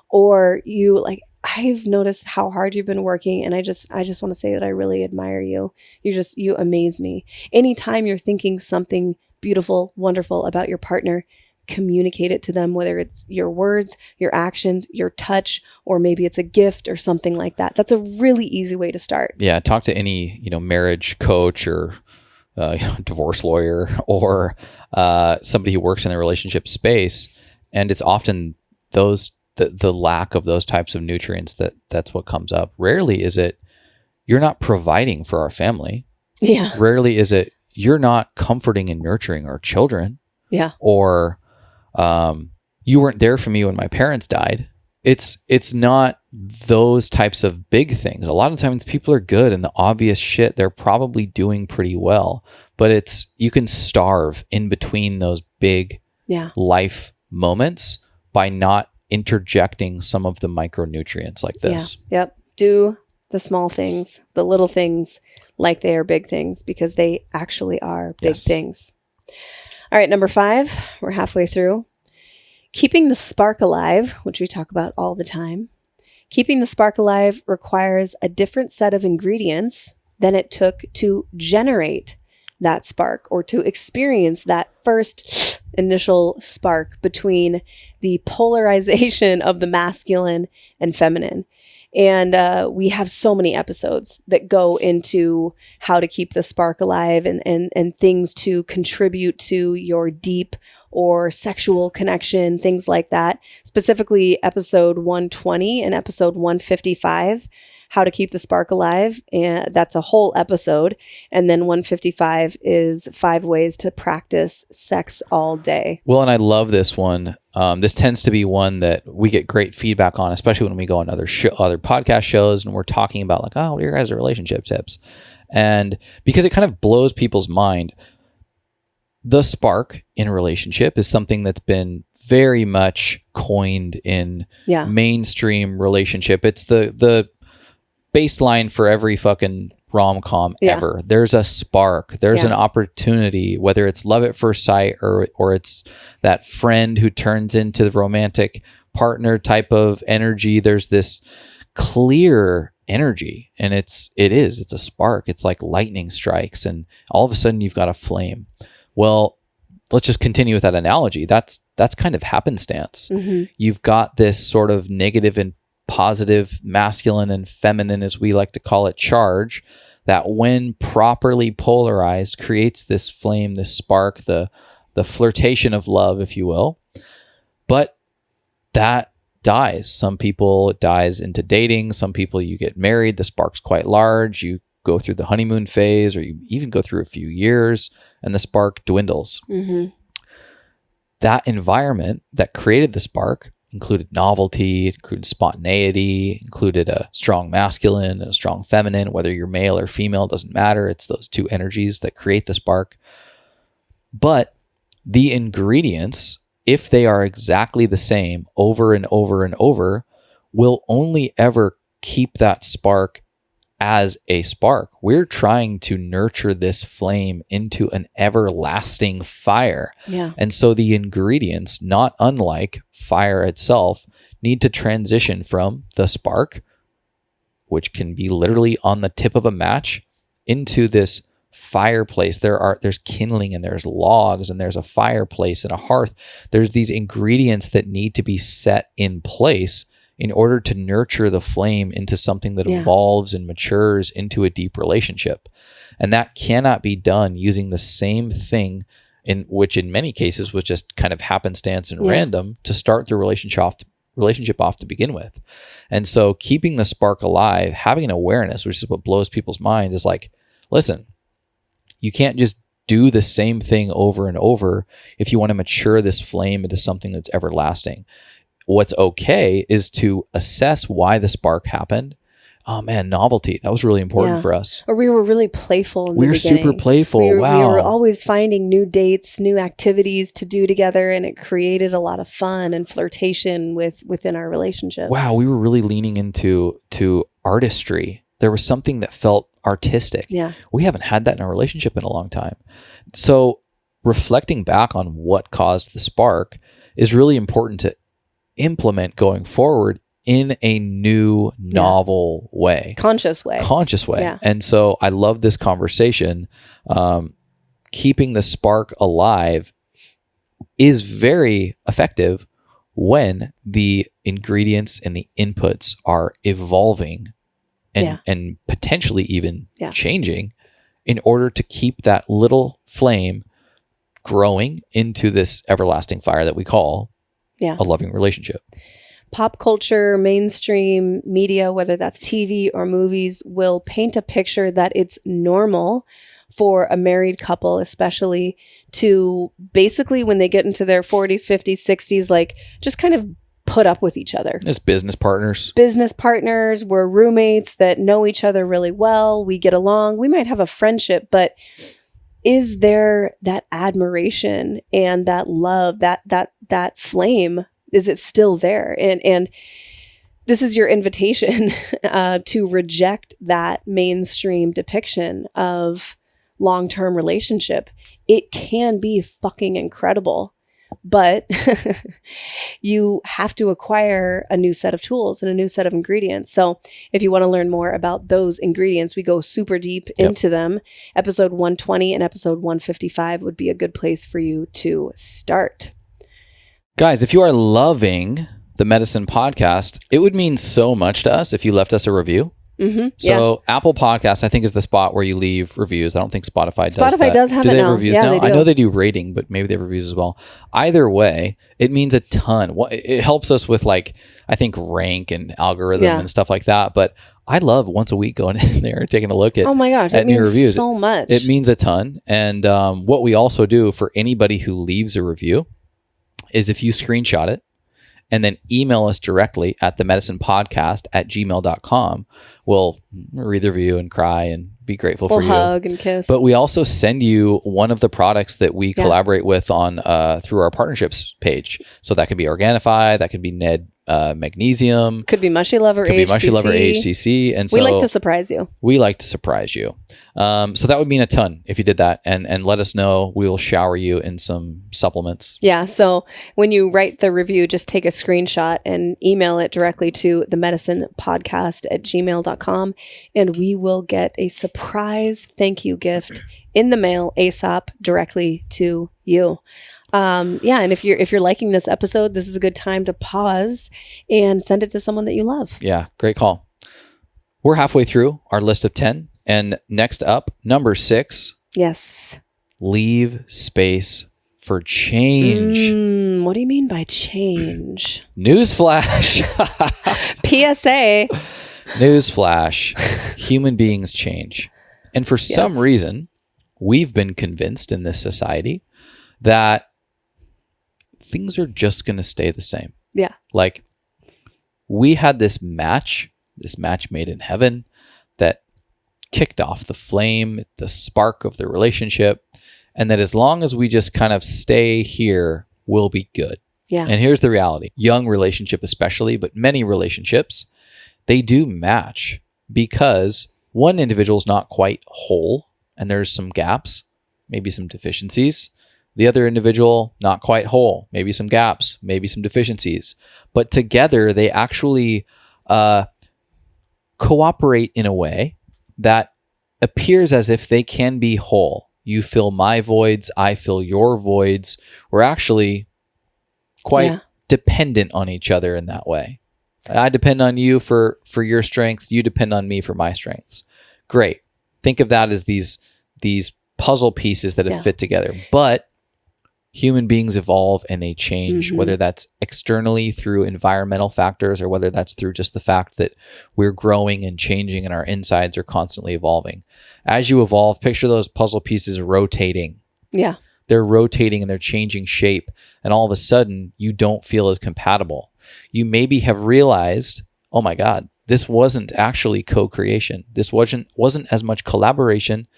Or you like, I've noticed how hard you've been working, and I just want to say that I really admire you. You amaze me. Anytime you're thinking something beautiful, wonderful about your partner, communicate it to them, whether it's your words, your actions, your touch, or maybe it's a gift or something like that. That's a really easy way to start. Yeah. Talk to any, marriage coach or divorce lawyer or somebody who works in the relationship space. And it's often the lack of those types of nutrients that's what comes up. Rarely is it, you're not providing for our family. Yeah. Rarely is it, you're not comforting and nurturing our children. Yeah. Or, you weren't there for me when my parents died. it's not those types of big things. A lot of times people are good and the obvious shit, they're probably doing pretty well, but you can starve in between those big life moments by not interjecting some of the micronutrients like this. Yep. Do the small things, the little things, like they are big things, because they actually are big things. All right, number 5, we're halfway through. Keeping the spark alive, which we talk about all the time. Keeping the spark alive requires a different set of ingredients than it took to generate that spark, or to experience that first initial spark between the polarization of the masculine and feminine. And we have so many episodes that go into how to keep the spark alive, and things to contribute to your deep or sexual connection, things like that. Specifically, episode 120 and episode 155, how to keep the spark alive. And that's a whole episode. And then 155 is 5 ways to practice sex all day. Well, and I love this one. This tends to be one that we get great feedback on, especially when we go on other podcast shows and we're talking about like, oh, what are your guys' relationship tips? And because it kind of blows people's mind. The spark in a relationship is something that's been very much coined in mainstream relationship. It's the baseline for every fucking rom-com ever. There's a spark. There's an opportunity, whether it's love at first sight or it's that friend who turns into the romantic partner type of energy. There's this clear energy, and it's a spark. It's like lightning strikes, and all of a sudden you've got a flame. Well, let's just continue with that analogy. That's kind of happenstance. Mm-hmm. You've got this sort of negative and positive, masculine and feminine, as we like to call it, charge that when properly polarized creates this flame, this spark, the flirtation of love, if you will. But that dies. Some people, it dies into dating. Some people, you get married, the spark's quite large. You go through the honeymoon phase, or you even go through a few years, and the spark dwindles. Mm-hmm. That environment that created the spark included novelty, included spontaneity, included a strong masculine and a strong feminine. Whether you're male or female, doesn't matter. It's those two energies that create the spark. But the ingredients, if they are exactly the same over and over and over, will only ever keep that spark as a spark. We're trying to nurture this flame into an everlasting fire. Yeah. And so the ingredients, not unlike fire itself, need to transition from the spark, which can be literally on the tip of a match, into this fireplace. There's kindling, and there's logs, and there's a fireplace and a hearth. There's these ingredients that need to be set in place in order to nurture the flame into something that evolves and matures into a deep relationship. And that cannot be done using the same thing, in which in many cases was just kind of happenstance and random to start the relationship off to begin with. And so keeping the spark alive, having an awareness, which is what blows people's minds, is like, listen, you can't just do the same thing over and over if you want to mature this flame into something that's everlasting. What's okay is to assess why the spark happened. Oh man, novelty. That was really important for us. Or we were really playful in the beginning. Super playful. We wow. were always finding new dates, new activities to do together, and it created a lot of fun and flirtation within our relationship. Wow, we were really leaning into artistry. There was something that felt artistic. Yeah. We haven't had that in our relationship in a long time. So reflecting back on what caused the spark is really important to implement going forward in a new, novel way. Conscious way. Yeah. And so I love this conversation. Keeping the spark alive is very effective when the ingredients and the inputs are evolving and potentially even changing in order to keep that little flame growing into this everlasting fire that we call a loving relationship. Pop culture, mainstream media, whether that's TV or movies, will paint a picture that it's normal for a married couple, especially, to basically, when they get into their 40s, 50s, 60s, like just kind of put up with each other. As business partners. Business partners, we're roommates that know each other really well. We get along. We might have a friendship, but is there that admiration and that love, that flame? Is it still there? And this is your invitation to reject that mainstream depiction of long-term relationship. It can be fucking incredible, but you have to acquire a new set of tools and a new set of ingredients. So if you want to learn more about those ingredients, we go super deep into them. Episode 120 and episode 155 would be a good place for you to start. Guys, if you are loving the Medicine Podcast, it would mean so much to us if you left us a review. Mm-hmm. So Apple Podcasts, I think, is the spot where you leave reviews. I don't think Spotify does that. Spotify does have do it they now. have reviews Yeah, now? they do. I know they do rating, but maybe they have reviews as well. Either way, it means a ton. It helps us with, like, I think rank and algorithm and stuff like that. But I love once a week going in there and taking a look at oh my gosh, at it new means reviews. so much. It means a ton. And what we also do for anybody who leaves a review is if you screenshot it and then email us directly at themedicinepodcast@gmail.com. We'll read the review and cry and be grateful for you. We'll hug and kiss. But we also send you one of the products that we collaborate with on through our partnerships page. So that could be Organifi, that could be Ned Magnesium, could be Mushy Lover could HCC. be Mushy Lover HCC. And so we like to surprise you. We like to surprise you. So that would mean a ton if you did that, and let us know. We will shower you in some supplements. Yeah. So when you write the review, just take a screenshot and email it directly to themedicinepodcast@gmail.com, and we will get a surprise thank you gift in the mail ASAP directly to you. And if you're liking this episode, this is a good time to pause and send it to someone that you love. Yeah, great call. We're halfway through our list of 10. And next up, number 6. Yes. Leave space for change. What do you mean by change? Newsflash. PSA. Newsflash. Human beings change. And for some reason, we've been convinced in this society that things are just going to stay the same. Yeah. Like, we had this match made in heaven that kicked off the flame, the spark of the relationship, and that as long as we just kind of stay here, we'll be good. Yeah. And here's the reality. Young relationship especially, but many relationships, they do match because one individual's not quite whole and there's some gaps, maybe some deficiencies. The other individual, not quite whole, maybe some gaps, maybe some deficiencies. But together, they actually cooperate in a way that appears as if they can be whole. You fill my voids, I fill your voids. We're actually quite dependent on each other in that way. I depend on you for your strengths. You depend on me for my strengths. Great. Think of that as these puzzle pieces that have fit together. But human beings evolve and they change, whether that's externally through environmental factors or whether that's through just the fact that we're growing and changing and our insides are constantly evolving. As you evolve, picture those puzzle pieces rotating. Yeah. They're rotating and they're changing shape. And all of a sudden, you don't feel as compatible. You maybe have realized, oh my God, this wasn't actually co-creation. This wasn't as much collaboration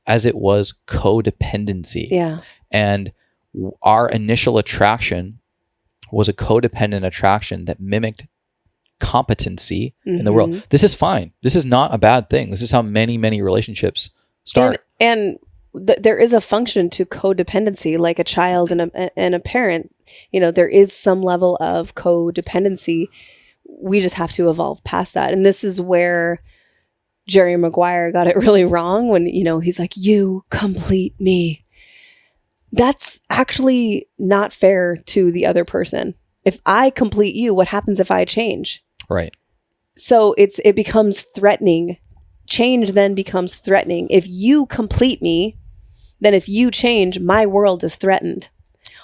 as it was codependency. Yeah. And our initial attraction was a codependent attraction that mimicked competency in the world. This is fine. This is not a bad thing. This is how many, many relationships start. And there is a function to codependency, like a child and a parent. You know, there is some level of codependency. We just have to evolve past that. And this is where Jerry Maguire got it really wrong when, he's like, you complete me. That's actually not fair to the other person. If I complete you, what happens if I change? Right. So it becomes threatening. Change then becomes threatening. If you complete me, then if you change, my world is threatened.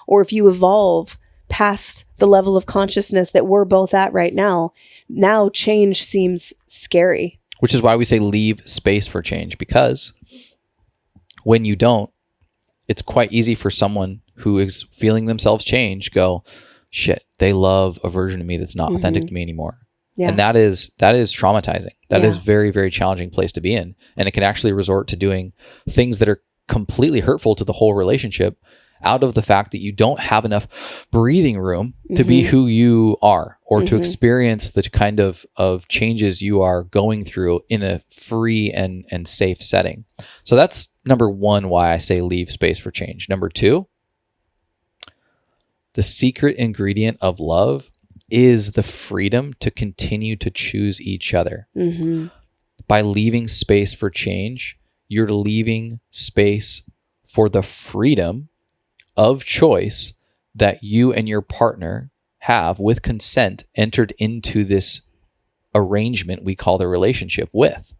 Or if you evolve past the level of consciousness that we're both at right now change seems scary. Which is why we say leave space for change, because when you don't, it's quite easy for someone who is feeling themselves change go, shit, they love a version of me that's not authentic to me anymore. Yeah. And that is traumatizing. That is Yeah. very, very challenging place to be in. And it can actually resort to doing things that are completely hurtful to the whole relationship out of the fact that you don't have enough breathing room to be who you are, or to experience the kind of changes you are going through in a free and safe setting. So that's number one, why I say leave space for change. Number two, the secret ingredient of love is the freedom to continue to choose each other. By leaving space for change, you're leaving space for the freedom of choice that you and your partner have, with consent, entered into this arrangement we call the relationship with.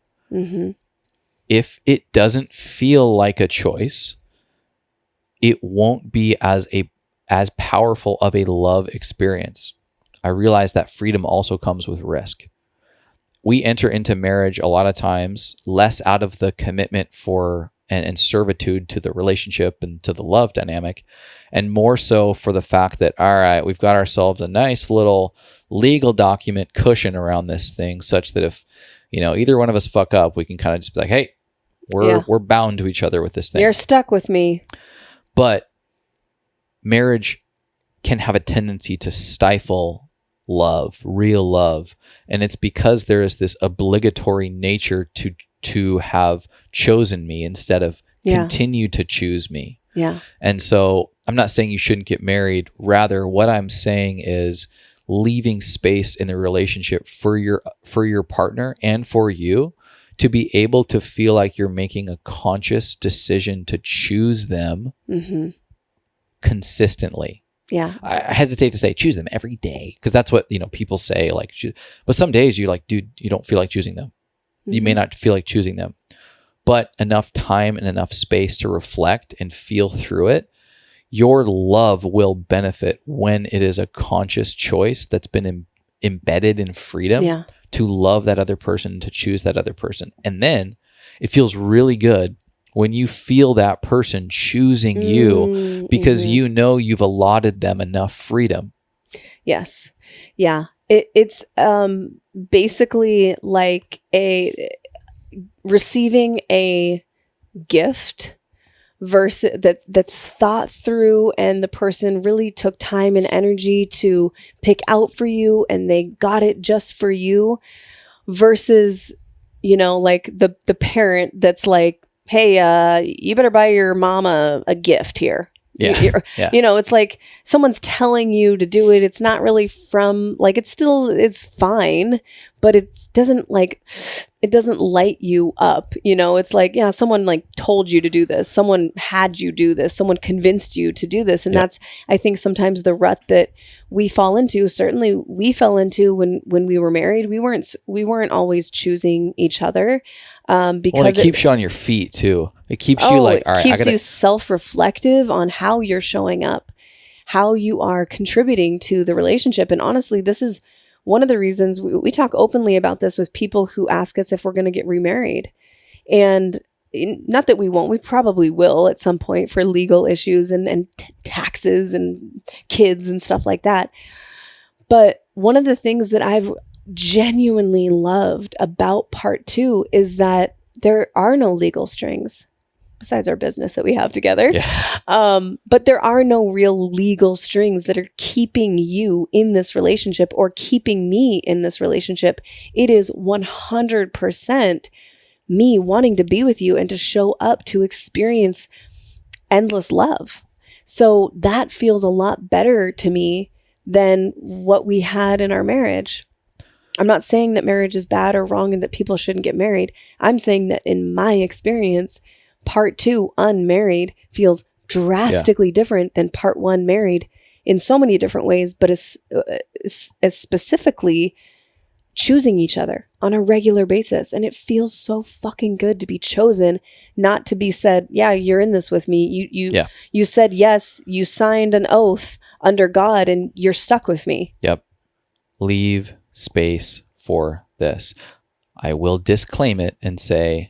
If it doesn't feel like a choice, it won't be as powerful of a love experience. I realize that freedom also comes with risk. We enter into marriage a lot of times less out of the commitment for and servitude to the relationship and to the love dynamic, and more so for the fact that, all right, we've got ourselves a nice little legal document cushion around this thing, such that if, either one of us fuck up, we can kind of just be like, hey, we're bound to each other with this thing. You're stuck with me. But marriage can have a tendency to stifle love, real love. And it's because there is this obligatory nature to have chosen me instead of continue to choose me. Yeah. And so I'm not saying you shouldn't get married. Rather, what I'm saying is leaving space in the relationship for your partner and for you to be able to feel like you're making a conscious decision to choose them consistently. Yeah. I hesitate to say choose them every day, because that's what, people say, like, but some days you like, dude, you don't feel like choosing them. You may not feel like choosing them, but enough time and enough space to reflect and feel through it, your love will benefit when it is a conscious choice that's been embedded in freedom to love that other person, to choose that other person. And then it feels really good when you feel that person choosing you, because you've allotted them enough freedom. Yes. Yeah. It's basically like receiving a gift versus that's thought through, and the person really took time and energy to pick out for you, and they got it just for you, versus, like the parent that's like, hey, you better buy your mama a gift here. Yeah. It's like someone's telling you to do it. It's not really from, like, it still is fine, but it doesn't light you up. It's like, someone like told you to do this. Someone had you do this. Someone convinced you to do this. And that's, I think, sometimes the rut that we fall into. Certainly we fell into when we were married. We weren't always choosing each other. Because it keeps you on your feet too. It keeps you like, all right, keeps you self-reflective on how you're showing up, how you are contributing to the relationship. And honestly, this is one of the reasons we talk openly about this with people who ask us if we're going to get remarried. And not that we won't, we probably will at some point for legal issues and taxes and kids and stuff like that. But one of the things that I've genuinely loved about part 2 is that there are no legal strings besides our business that we have together. But there are no real legal strings that are keeping you in this relationship or keeping me in this relationship. It is 100% me wanting to be with you and to show up to experience endless love. So that feels a lot better to me than what we had in our marriage. I'm not saying that marriage is bad or wrong and that people shouldn't get married. I'm saying that in my experience, part 2, unmarried, feels drastically different than part 1, married, in so many different ways, but as specifically choosing each other on a regular basis. And it feels so fucking good to be chosen, not to be said, yeah, you're in this with me. You said yes, you signed an oath under God, and you're stuck with me. Yep. Leave space for this. I will disclaim it and say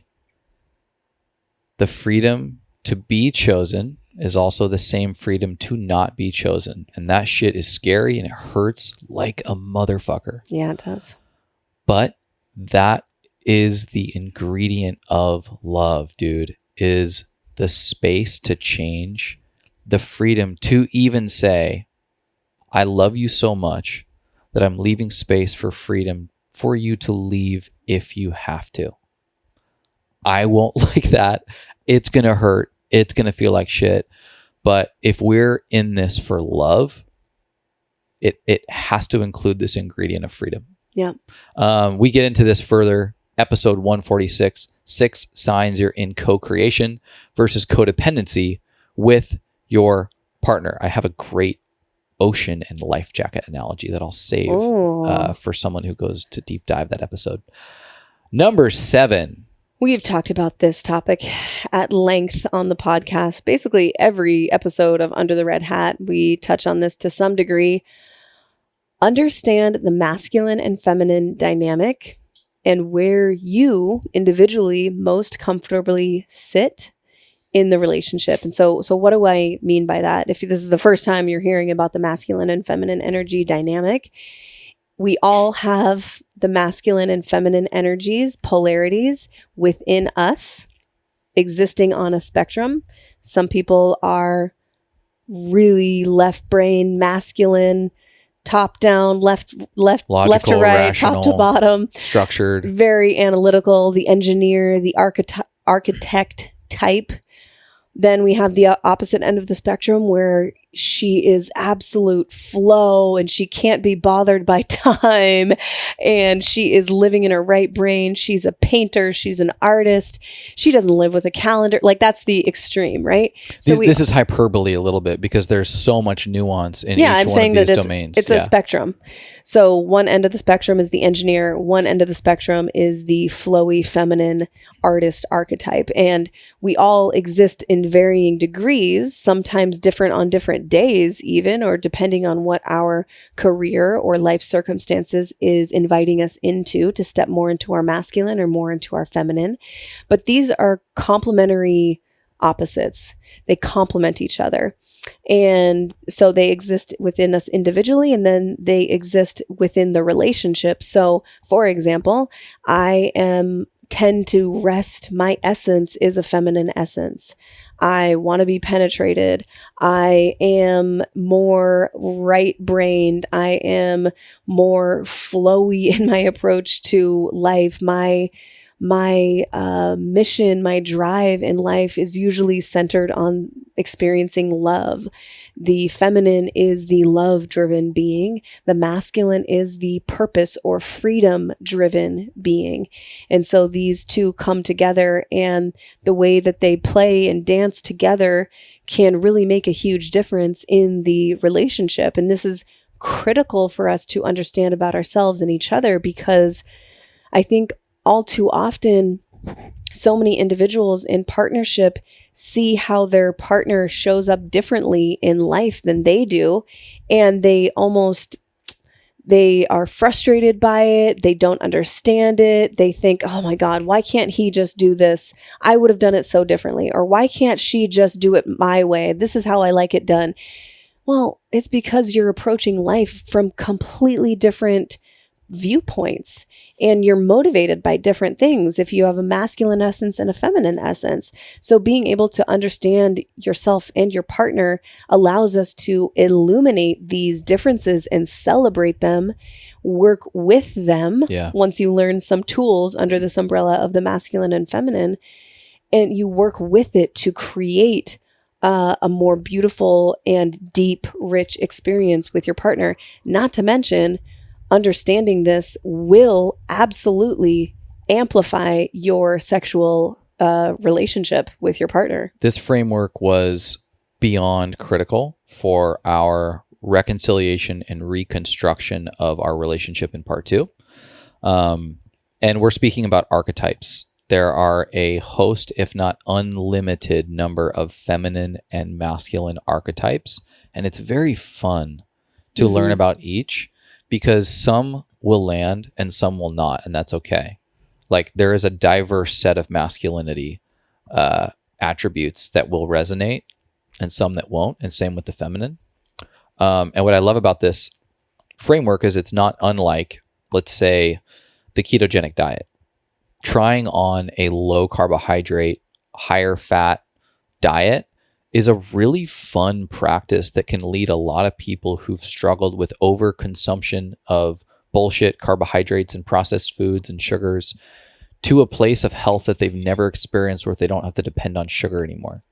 the freedom to be chosen is also the same freedom to not be chosen. And that shit is scary and it hurts like a motherfucker. Yeah, it does. But that is the ingredient of love, dude, is the space to change, the freedom to even say, I love you so much that I'm leaving space for freedom for you to leave if you have to. I won't like that. It's going to hurt. It's going to feel like shit. But if we're in this for love, it has to include this ingredient of freedom. Yeah. We get into this further. Episode 146, 6 signs you're in co-creation versus codependency with your partner. I have a great ocean and life jacket analogy that I'll save for someone who goes to deep dive that episode. Number 7. We've talked about this topic at length on the podcast. Basically, every episode of Under the Red Hat, we touch on this to some degree. Understand the masculine and feminine dynamic and where you individually most comfortably sit in the relationship. And so what do I mean by that? If this is the first time you're hearing about the masculine and feminine energy dynamic, we all have the masculine and feminine energies, polarities within us existing on a spectrum. Some people are really left brain, masculine, top down, left Logical, to right, rational, top to bottom, structured, very analytical, the engineer, the architect type. Then we have the opposite end of the spectrum where she is absolute flow and she can't be bothered by time and she is living in her right brain. She's a painter. She's an artist. She doesn't live with a calendar. Like that's the extreme, right? So this is hyperbole a little bit because there's so much nuance in each I'm one saying of these that domains. It's a spectrum. So one end of the spectrum is the engineer. One end of the spectrum is the flowy feminine artist archetype. And we all exist in varying degrees, sometimes different on different days even, or depending on what our career or life circumstances is inviting us into to step more into our masculine or more into our feminine. But these are complementary opposites. They complement each other. And so they exist within us individually, and then they exist within the relationship. So for example, I tend to rest. My essence is a feminine essence. I want to be penetrated. I am more right-brained. I am more flowy in my approach to life. My mission, my drive in life is usually centered on experiencing love. The feminine is the love-driven being. The masculine is the purpose or freedom-driven being. And so these two come together, and the way that they play and dance together can really make a huge difference in the relationship. And this is critical for us to understand about ourselves and each other, because I think all too often, so many individuals in partnership see how their partner shows up differently in life than they do. And they are frustrated by it. They don't understand it. They think, oh my God, why can't he just do this? I would have done it so differently. Or why can't she just do it my way? This is how I like it done. Well, it's because you're approaching life from completely different viewpoints, and you're motivated by different things if you have a masculine essence and a feminine essence. So being able to understand yourself and your partner allows us to illuminate these differences and celebrate them, work with them. Once you learn some tools under this umbrella of the masculine and feminine, and you work with it to create a more beautiful and deep, rich experience with your partner. Not to mention, understanding this will absolutely amplify your sexual relationship with your partner. This framework was beyond critical for our reconciliation and reconstruction of our relationship in part 2. And we're speaking about archetypes. There are a host, if not unlimited number of feminine and masculine archetypes. And it's very fun to learn about each, because some will land and some will not, and that's okay. Like, there is a diverse set of masculinity attributes that will resonate and some that won't, and same with the feminine. And what I love about this framework is it's not unlike, let's say, the ketogenic diet. Trying on a low carbohydrate, higher fat diet is a really fun practice that can lead a lot of people who've struggled with overconsumption of bullshit carbohydrates and processed foods and sugars to a place of health that they've never experienced, where they don't have to depend on sugar anymore.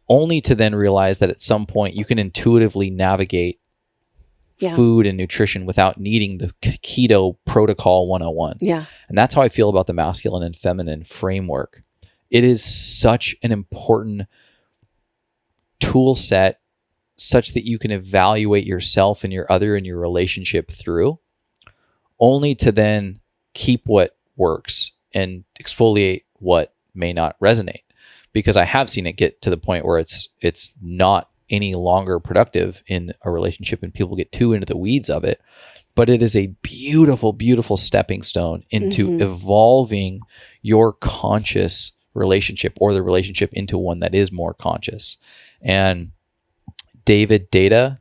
Only to then realize that at some point you can intuitively navigate food and nutrition without needing the keto protocol 101. Yeah. And that's how I feel about the masculine and feminine framework. It is such an important tool set, such that you can evaluate yourself and your other and your relationship through, only to then keep what works and exfoliate what may not resonate. Because I have seen it get to the point where it's not any longer productive in a relationship and people get too into the weeds of it. But it is a beautiful, beautiful stepping stone into evolving your conscious relationship, or the relationship into one that is more conscious. And David Data,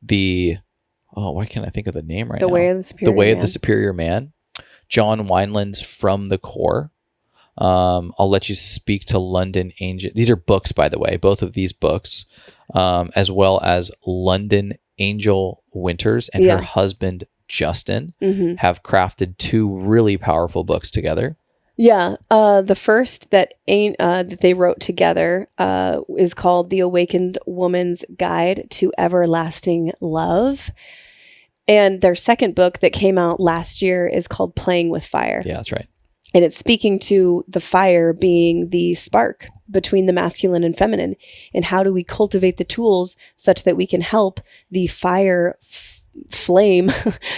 why can't I think of the name right now? The Way of the Superior Man. The Way of the Superior Man. John Wineland's From the Core. I'll let you speak to London Angel. These are books, by the way, both of these books, as well as London Angel Winters and her husband, Justin, have crafted two really powerful books together. Yeah. The first that they wrote together is called The Awakened Woman's Guide to Everlasting Love. And their second book that came out last year is called Playing with Fire. Yeah, that's right. And it's speaking to the fire being the spark between the masculine and feminine. And how do we cultivate the tools such that we can help the fire flame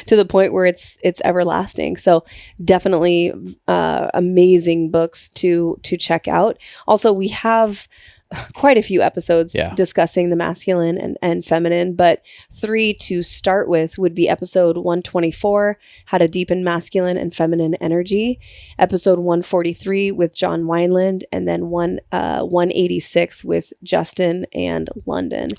to the point where it's everlasting. So definitely amazing books to check out. Also, we have quite a few episodes discussing the masculine and feminine, but 3 to start with would be episode 124, How to Deepen Masculine and Feminine Energy, episode 143 with John Wineland, and then 186 with Justin and London.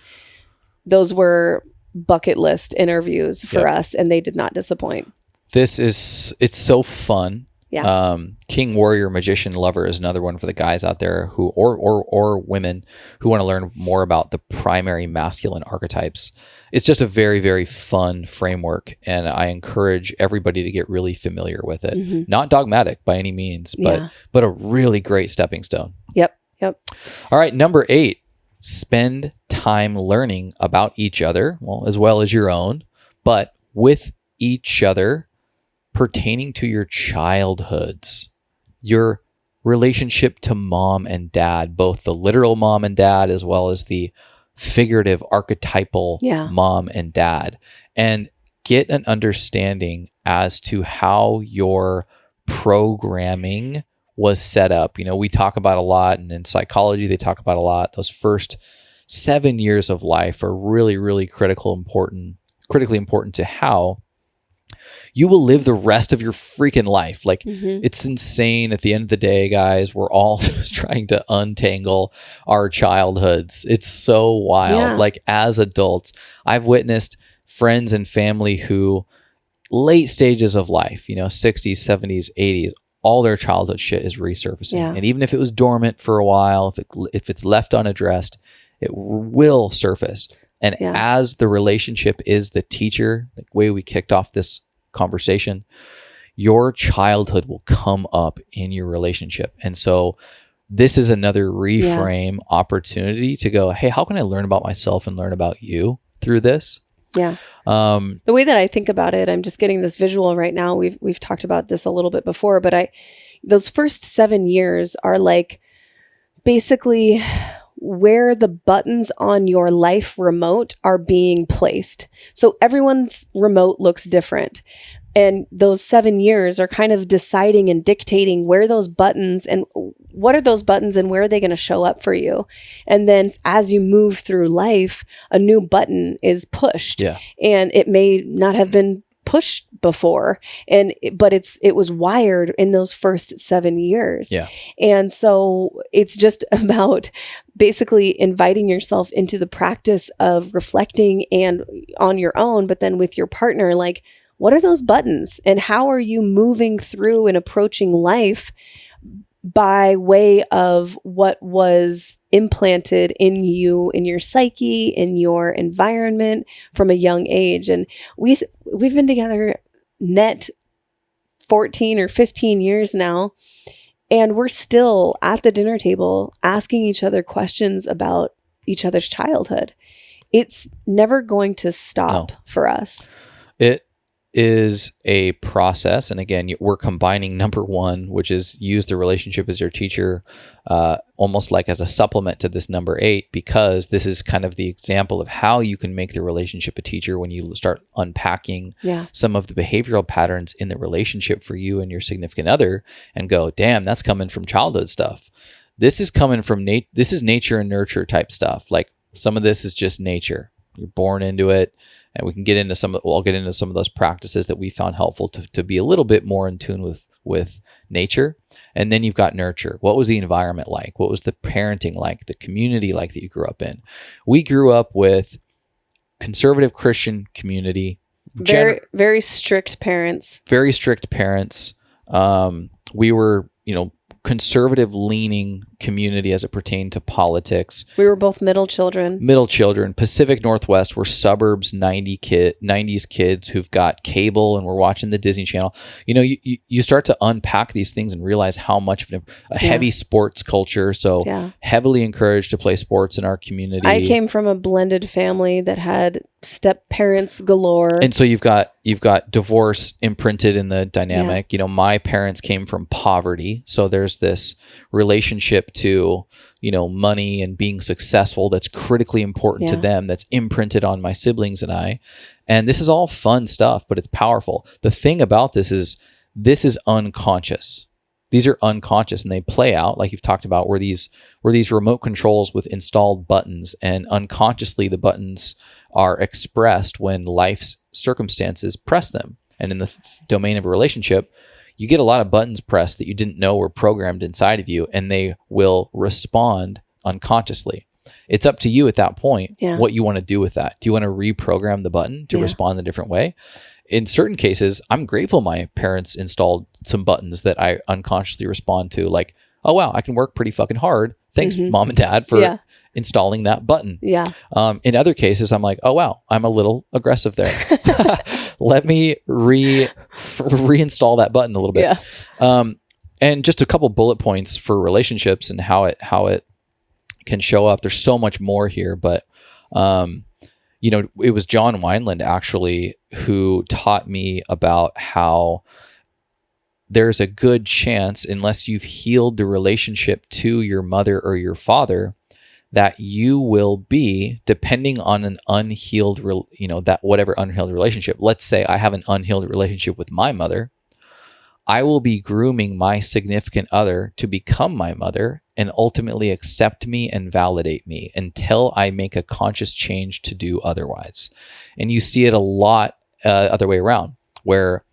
Those were bucket list interviews for us, and they did not disappoint. It's so fun. Yeah. King, Warrior, Magician, Lover is another one for the guys out there who, or women who want to learn more about the primary masculine archetypes. It's just a very, very fun framework, and I encourage everybody to get really familiar with it. Not dogmatic by any means, but a really great stepping stone. Yep. All right, number 8, spend time learning about each other, well, as well as your own, but with each other pertaining to your childhoods, your relationship to mom and dad, both the literal mom and dad, as well as the figurative archetypal mom and dad, and get an understanding as to how your programming was set up. You know, we talk about a lot, and in psychology, they talk about a lot. Those first 7 years of life are really, really critically important to how you will live the rest of your freaking life. Like, it's insane. At the end of the day, guys, we're all just trying to untangle our childhoods. It's so wild. Yeah. Like, as adults, I've witnessed friends and family who late stages of life, 60s, 70s, 80s, all their childhood shit is resurfacing. Yeah. And even if it was dormant for a while, if it's left unaddressed, it will surface. And as the relationship is the teacher, the way we kicked off this conversation, your childhood will come up in your relationship. And so this is another reframe opportunity to go, hey, how can I learn about myself and learn about you through this? Yeah. The way that I think about it, I'm just getting this visual right now. We've talked about this a little bit before, but those first 7 years are like basically where the buttons on your life remote are being placed. So everyone's remote looks different. And those 7 years are kind of deciding and dictating where those buttons and what are those buttons and where are they going to show up for you. And then as you move through life, a new button is pushed. Yeah. And it may not have been pushed before, but it was wired in those first 7 years. Yeah. And so it's just about basically inviting yourself into the practice of reflecting and on your own, but then with your partner, like, what are those buttons and how are you moving through and approaching life by way of what was implanted in you, in your psyche, in your environment from a young age. And we've been together net 14 or 15 years now, and we're still at the dinner table asking each other questions about each other's childhood. It's never going to stop for us. It is a process. And again, we're combining number one, which is use the relationship as your teacher, almost like as a supplement to this number 8, because this is kind of the example of how you can make the relationship a teacher when you start unpacking some of the behavioral patterns in the relationship for you and your significant other and go, damn, that's coming from childhood stuff. This is coming from this is nature and nurture type stuff. Like some of this is just nature. You're born into it. And we can get into I'll get into some of those practices that we found helpful to be a little bit more in tune with nature. And then you've got nurture. What was the environment like? What was the parenting like? The community like that you grew up in? We grew up with conservative Christian community. Very strict parents. Very strict parents. We were, conservative leaning community as it pertained to politics. We were both middle children. Pacific Northwest, we're suburbs, 90s kids who've got cable and we're watching the Disney Channel. You start to unpack these things and realize how much of a heavy sports culture. So heavily encouraged to play sports in our community. I came from a blended family that had step parents galore. And so you've got divorce imprinted in the dynamic. My parents came from poverty. So there's this relationship to, money and being successful that's critically important to them, that's imprinted on my siblings and I. And this is all fun stuff, but it's powerful. The thing about this is unconscious. These are unconscious and they play out, like you've talked about, where these remote controls with installed buttons, and unconsciously the buttons are expressed when life's circumstances press them. And in the domain of a relationship, you get a lot of buttons pressed that you didn't know were programmed inside of you, and they will respond unconsciously. It's up to you at that point what you want to do with that. Do you want to reprogram the button to respond in a different way? In certain cases, I'm grateful my parents installed some buttons that I unconsciously respond to, like, oh, wow, I can work pretty fucking hard. Thanks, mom and dad, for installing that button. Yeah. In other cases, I'm like, oh, wow, I'm a little aggressive there. Let me reinstall that button a little bit. Yeah. And just a couple bullet points for relationships and how it can show up. There's so much more here, but it was John Wineland actually who taught me about how there's a good chance, unless you've healed the relationship to your mother or your father, that you will be, depending on an unhealed, that whatever unhealed relationship. Let's say I have an unhealed relationship with my mother. I will be grooming my significant other to become my mother and ultimately accept me and validate me until I make a conscious change to do otherwise. And you see it a lot other way around, where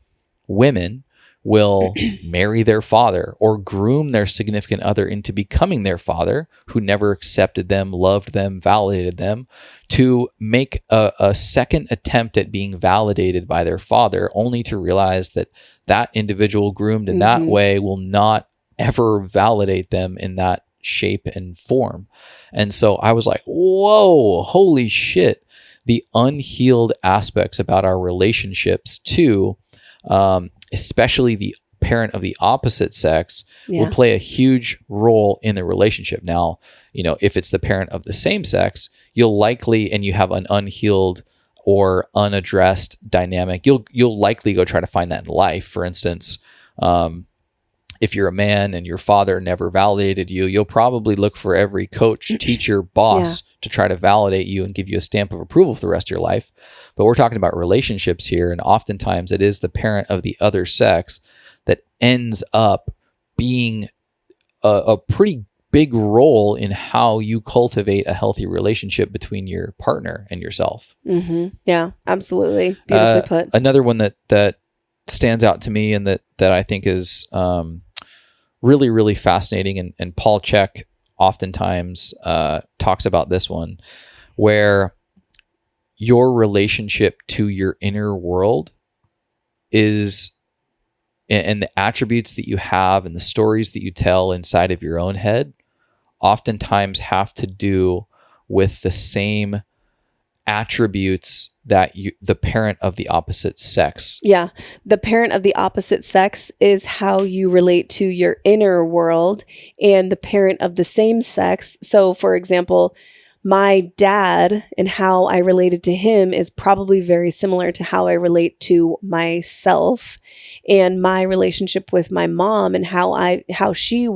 women will marry their father or groom their significant other into becoming their father, who never accepted them, loved them, validated them, to make a second attempt at being validated by their father, only to realize that individual groomed in that way will not ever validate them in that shape and form. And so I was like, whoa, holy shit. The unhealed aspects about our relationships to especially the parent of the opposite sex will play a huge role in the relationship. Now, if it's the parent of the same sex, you'll likely, and you have an unhealed or unaddressed dynamic, you'll likely go try to find that in life. For instance, if you're a man and your father never validated you, you'll probably look for every coach, teacher, boss to try to validate you and give you a stamp of approval for the rest of your life. But we're talking about relationships here, and oftentimes it is the parent of the other sex that ends up being a pretty big role in how you cultivate a healthy relationship between your partner and yourself. Yeah, absolutely. Beautifully put. Another one that stands out to me and that I think is really, really fascinating. And Paul Chek oftentimes talks about this one, where your relationship to your inner world is, and the attributes that you have and the stories that you tell inside of your own head oftentimes have to do with the same attributes that the parent of the opposite sex. Yeah. The parent of the opposite sex is how you relate to your inner world, and the parent of the same sex. So for example, my dad and how I related to him is probably very similar to how I relate to myself, and my relationship with my mom and how she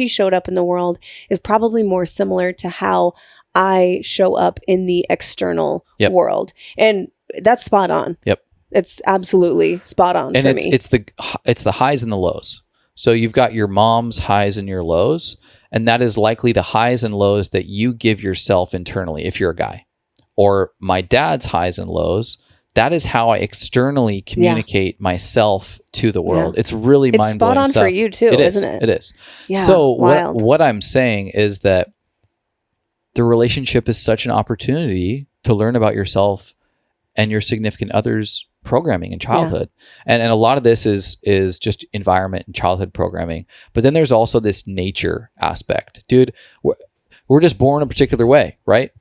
showed up in the world is probably more similar to how I show up in the external world. And that's spot on. Yep. It's absolutely spot on for me. It's the highs and the lows. So you've got your mom's highs and your lows, and that is likely the highs and lows that you give yourself internally if you're a guy. Or my dad's highs and lows, that is how I externally communicate myself to the world. Yeah. It's really mind-blowing stuff. It's spot on for you too, isn't it? It is. Yeah, so wild. what I'm saying is that the relationship is such an opportunity to learn about yourself and your significant other's programming in childhood. Yeah. And a lot of this is just environment and childhood programming. But then there's also this nature aspect. Dude, we're just born a particular way, right?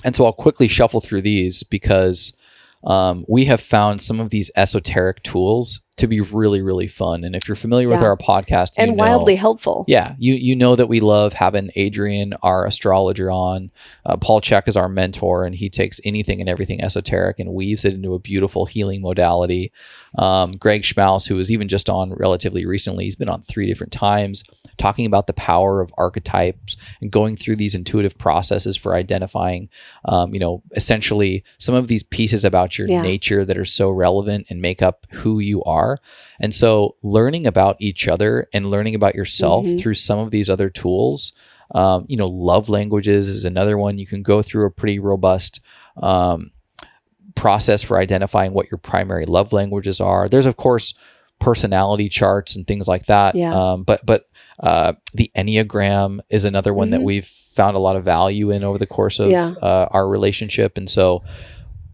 And so I'll quickly shuffle through these because we have found some of these esoteric tools to be really, really fun. And if you're familiar with our podcast, and wildly helpful. Yeah. You know that we love having Adrian, our astrologer, on. Paul Chek is our mentor, and he takes anything and everything esoteric and weaves it into a beautiful healing modality. Greg Schmaus, who was even just on relatively recently, he's been on 3 different times, talking about the power of archetypes and going through these intuitive processes for identifying, essentially some of these pieces about your nature that are so relevant and make up who you are. And so learning about each other and learning about yourself through some of these other tools, love languages is another one. You can go through a pretty robust process for identifying what your primary love languages are. There's, of course, personality charts and things like that. Yeah. But the Enneagram is another one that we've found a lot of value in over the course of our relationship. And so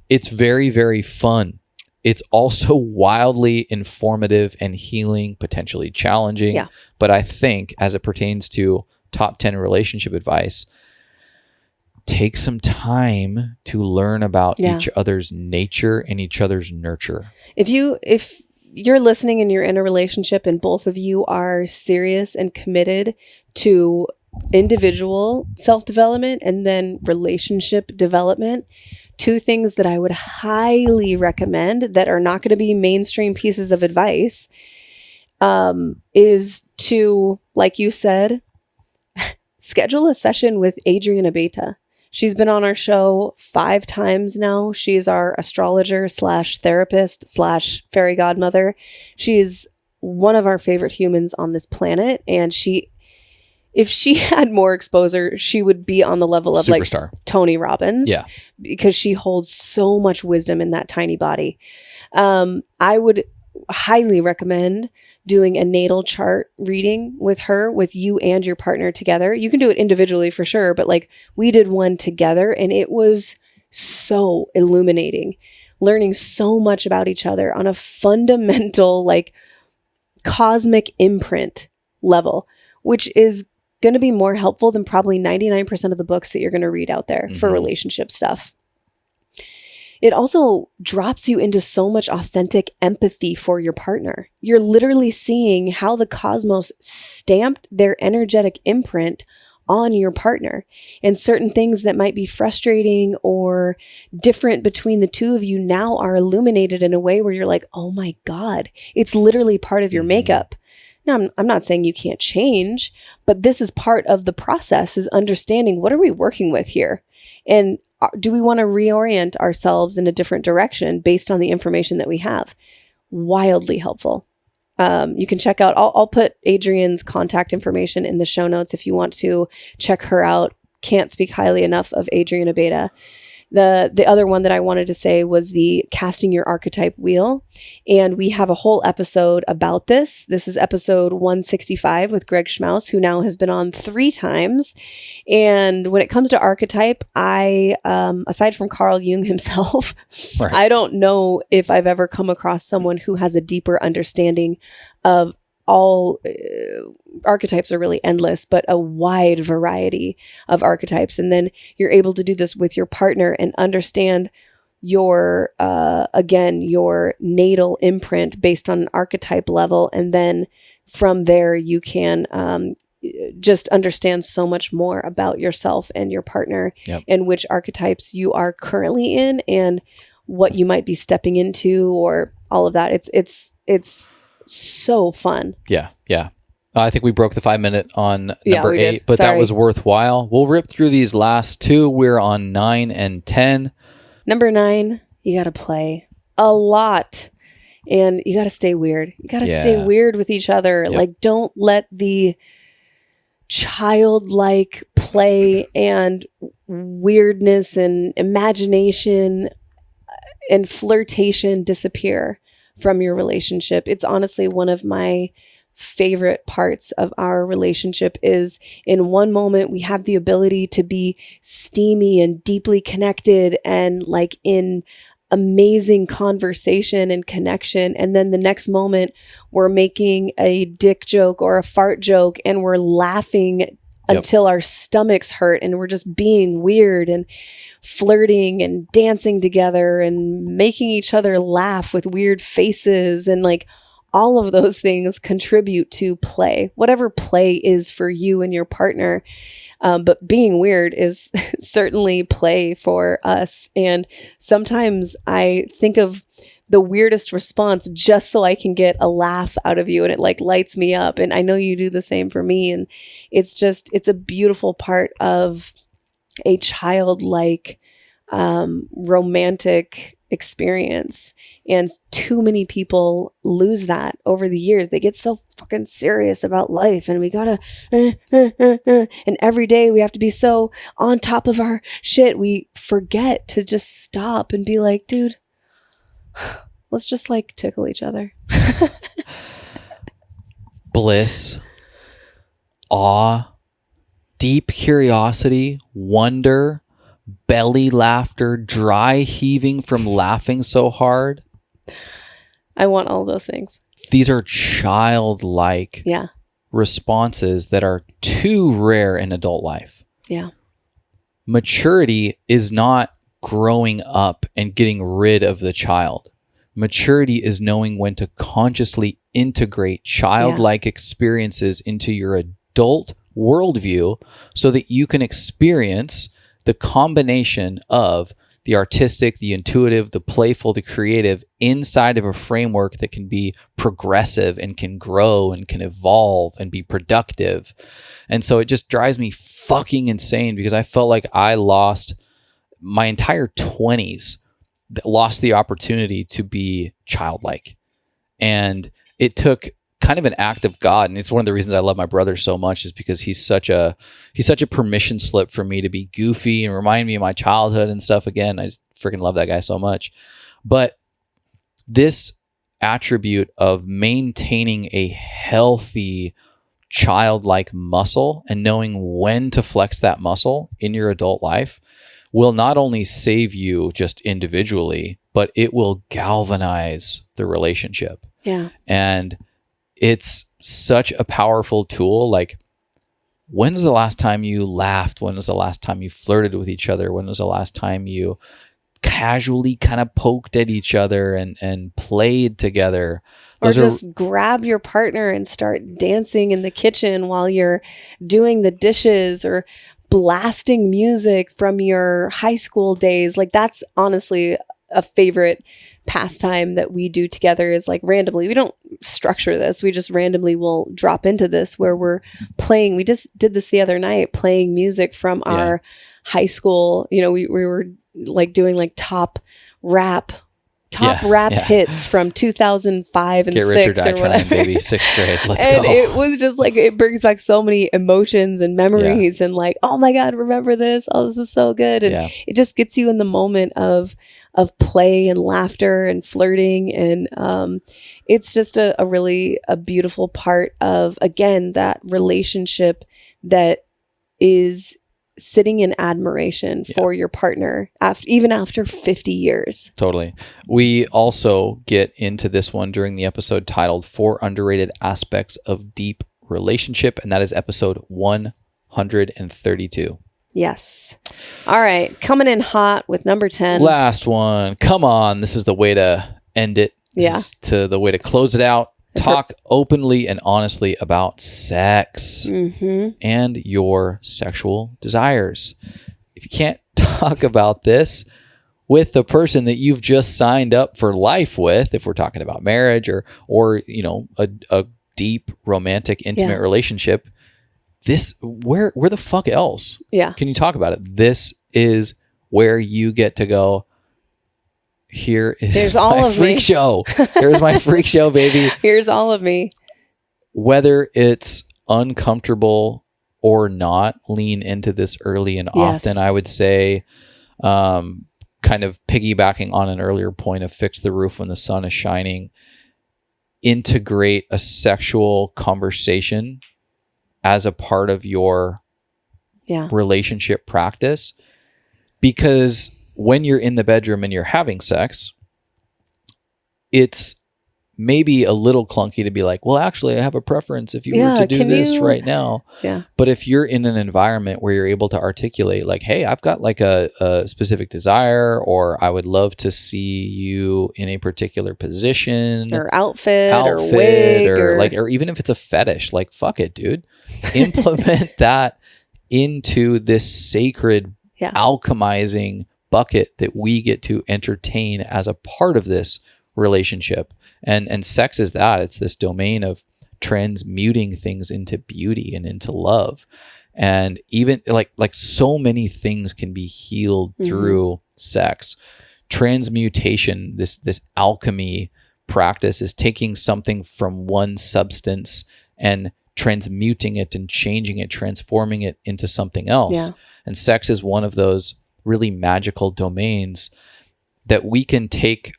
it's very, very fun. It's also wildly informative and healing, potentially challenging. Yeah. But I think as it pertains to top 10 relationship advice, take some time to learn about each other's nature and each other's nurture. If you're listening and you're in a relationship and both of you are serious and committed to individual self-development and then relationship development, 2 things that I would highly recommend that are not going to be mainstream pieces of advice is to, like you said, schedule a session with Adrian Abeta. She's been on our show 5 times now. She's our astrologer / therapist / fairy godmother. She's one of our favorite humans on this planet. And if she had more exposure, she would be on the level of superstar, like Tony Robbins. Yeah. Because she holds so much wisdom in that tiny body. I would highly recommend doing a natal chart reading with her, with you and your partner together. You can do it individually for sure, but like we did one together and it was so illuminating, learning so much about each other on a fundamental, like cosmic imprint level, which is going to be more helpful than probably 99% of the books that you're going to read out there for relationship stuff. It also drops you into so much authentic empathy for your partner. You're literally seeing how the cosmos stamped their energetic imprint on your partner, and certain things that might be frustrating or different between the two of you now are illuminated in a way where you're like, oh my God, it's literally part of your makeup. Now, I'm not saying you can't change, but this is part of the process, is understanding what are we working with here? And do we want to reorient ourselves in a different direction based on the information that we have? Wildly helpful. You can check out, I'll put Adrian's contact information in the show notes if you want to check her out. Can't speak highly enough of Adrian Abeta. The other one that I wanted to say was the casting your archetype wheel. And we have a whole episode about this. This is episode 165 with Greg Schmaus, who now has been on 3 times. And when it comes to archetype, I, aside from Carl Jung himself, Right. I don't know if I've ever come across someone who has a deeper understanding of all archetypes are really endless, but a wide variety of archetypes. And then you're able to do this with your partner and understand your, again, your natal imprint based on an archetype level. And then from there, you can just understand so much more about yourself and your partner. Yep. And which archetypes you are currently in and what you might be stepping into, or all of that. It's so fun. Yeah. I think we broke the 5-minute on Yeah, number we 8, did. but that Sorry. was worthwhile. We'll rip through these last 2. We're on 9 and 10. Number 9, you got to play a lot and you got to stay weird. You got to stay Yeah. weird with each other. Yep. Like, don't let the childlike play and weirdness and imagination and flirtation disappear from your relationship. It's honestly one of my favorite parts of our relationship is in one moment we have the ability to be steamy and deeply connected and like in amazing conversation and connection. And then the next moment we're making a dick joke or a fart joke and we're laughing until our stomachs hurt and we're just being weird and flirting and dancing together and making each other laugh with weird faces. And like all of those things contribute to play, whatever play is for you and your partner. But being weird is certainly play for us. And sometimes I think of the weirdest response just so I can get a laugh out of you and it like lights me up. And I know you do the same for me. And it's a beautiful part of a childlike, romantic experience. And too many people lose that over the years. They get so fucking serious about life and we gotta, and every day we have to be so on top of our shit. We forget to just stop and be like, dude, let's just like tickle each other. Bliss, awe, deep curiosity, wonder, belly laughter, dry heaving from laughing so hard. I want all those things. These are childlike responses that are too rare in adult life. Yeah. Maturity is not growing up and getting rid of the child. Maturity is knowing when to consciously integrate childlike experiences into your adult worldview so that you can experience the combination of the artistic, the intuitive, the playful, the creative inside of a framework that can be progressive and can grow and can evolve and be productive. And so it just drives me fucking insane because I felt like I lost my entire 20s, lost the opportunity to be childlike. And it took kind of an act of God. And it's one of the reasons I love my brother so much is because he's such a permission slip for me to be goofy and remind me of my childhood and stuff. Again, I just freaking love that guy so much. But this attribute of maintaining a healthy childlike muscle and knowing when to flex that muscle in your adult life will not only save you just individually, but it will galvanize the relationship. Yeah. And it's such a powerful tool. Like, when was the last time you laughed? When was the last time you flirted with each other? When was the last time you casually kind of poked at each other and played together? Or just grab your partner and start dancing in the kitchen while you're doing the dishes or blasting music from your high school days. Like, that's honestly a favorite pastime that we do together is like randomly. We don't structure this. We just randomly will drop into this where we're playing. We just did this the other night, playing music from our high school. You know, we were like doing like top rap top rap hits from 2005 and Get 6 Rich or Die or whatever. Trying, baby, 6th grade. Let's And go. it was just like, it brings back so many emotions and memories and like, oh my God, remember this? Oh, this is so good. And it just gets you in the moment of play and laughter and flirting. And it's just a really beautiful part of, again, that relationship that is sitting in admiration for your partner even after 50 years. Totally. We also get into this one during the episode titled 4 Underrated Aspects of Deep Relationship, and that is episode 132. Yes. All right. Coming in hot with number 10. Last one. Come on. This is the way to end it. This is the way to close it out. Talk openly and honestly about sex and your sexual desires. If you can't talk about this with the person that you've just signed up for life with, if we're talking about marriage or you know, a deep romantic intimate relationship, this where the fuck else can you talk about it? This is where you get to go, here's all my of freak me. Show. Here's my freak show, baby. Here's all of me. Whether it's uncomfortable or not, lean into this early and often. I would say, kind of piggybacking on an earlier point of fix the roof when the sun is shining, integrate a sexual conversation as a part of your relationship practice. Because when you're in the bedroom and you're having sex, it's maybe a little clunky to be like, well, actually, I have a preference if you were to do this right now. Yeah. But if you're in an environment where you're able to articulate like, hey, I've got like a specific desire, or I would love to see you in a particular position or outfit or wig or even if it's a fetish, like, fuck it, dude. Implement that into this sacred alchemizing bucket that we get to entertain as a part of this relationship. And sex is that. It's this domain of transmuting things into beauty and into love. And even like so many things can be healed through sex. Transmutation, this alchemy practice, is taking something from one substance and transmuting it and changing it, transforming it into something else. Yeah. And sex is one of those really magical domains that we can take.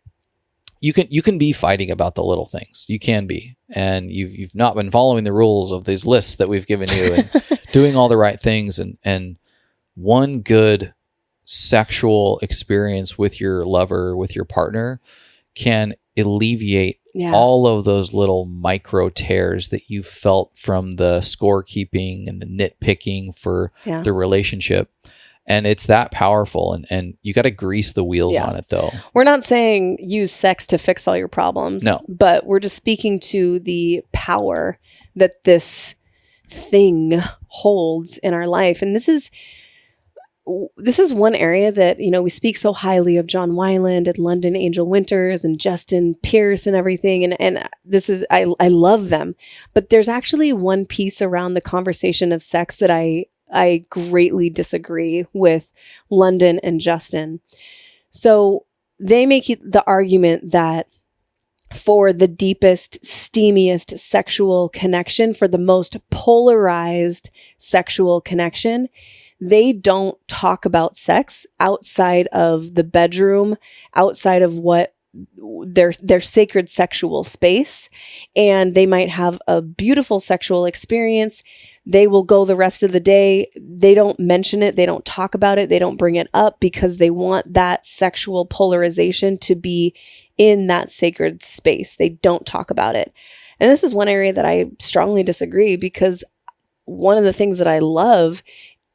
You can be fighting about the little things. You can be, and you've not been following the rules of these lists that we've given you and doing all the right things. And one good sexual experience with your lover, with your partner, can alleviate all of those little micro tears that you felt from the scorekeeping and the nitpicking for the relationship. And it's that powerful, and you got to grease the wheels on it, though. We're not saying use sex to fix all your problems. No. But we're just speaking to the power that this thing holds in our life. And this is one area that, you know, we speak so highly of John Weiland and London Angel Winters and Justin Pierce and everything. And this is, I love them. But there's actually one piece around the conversation of sex that I greatly disagree with London and Justin. So they make the argument that for the deepest, steamiest sexual connection, for the most polarized sexual connection, they don't talk about sex outside of the bedroom, outside of what their sacred sexual space. And they might have a beautiful sexual experience. They will go the rest of the day. They don't mention it. They don't talk about it. They don't bring it up because they want that sexual polarization to be in that sacred space. They don't talk about it. And this is one area that I strongly disagree, because one of the things that I love,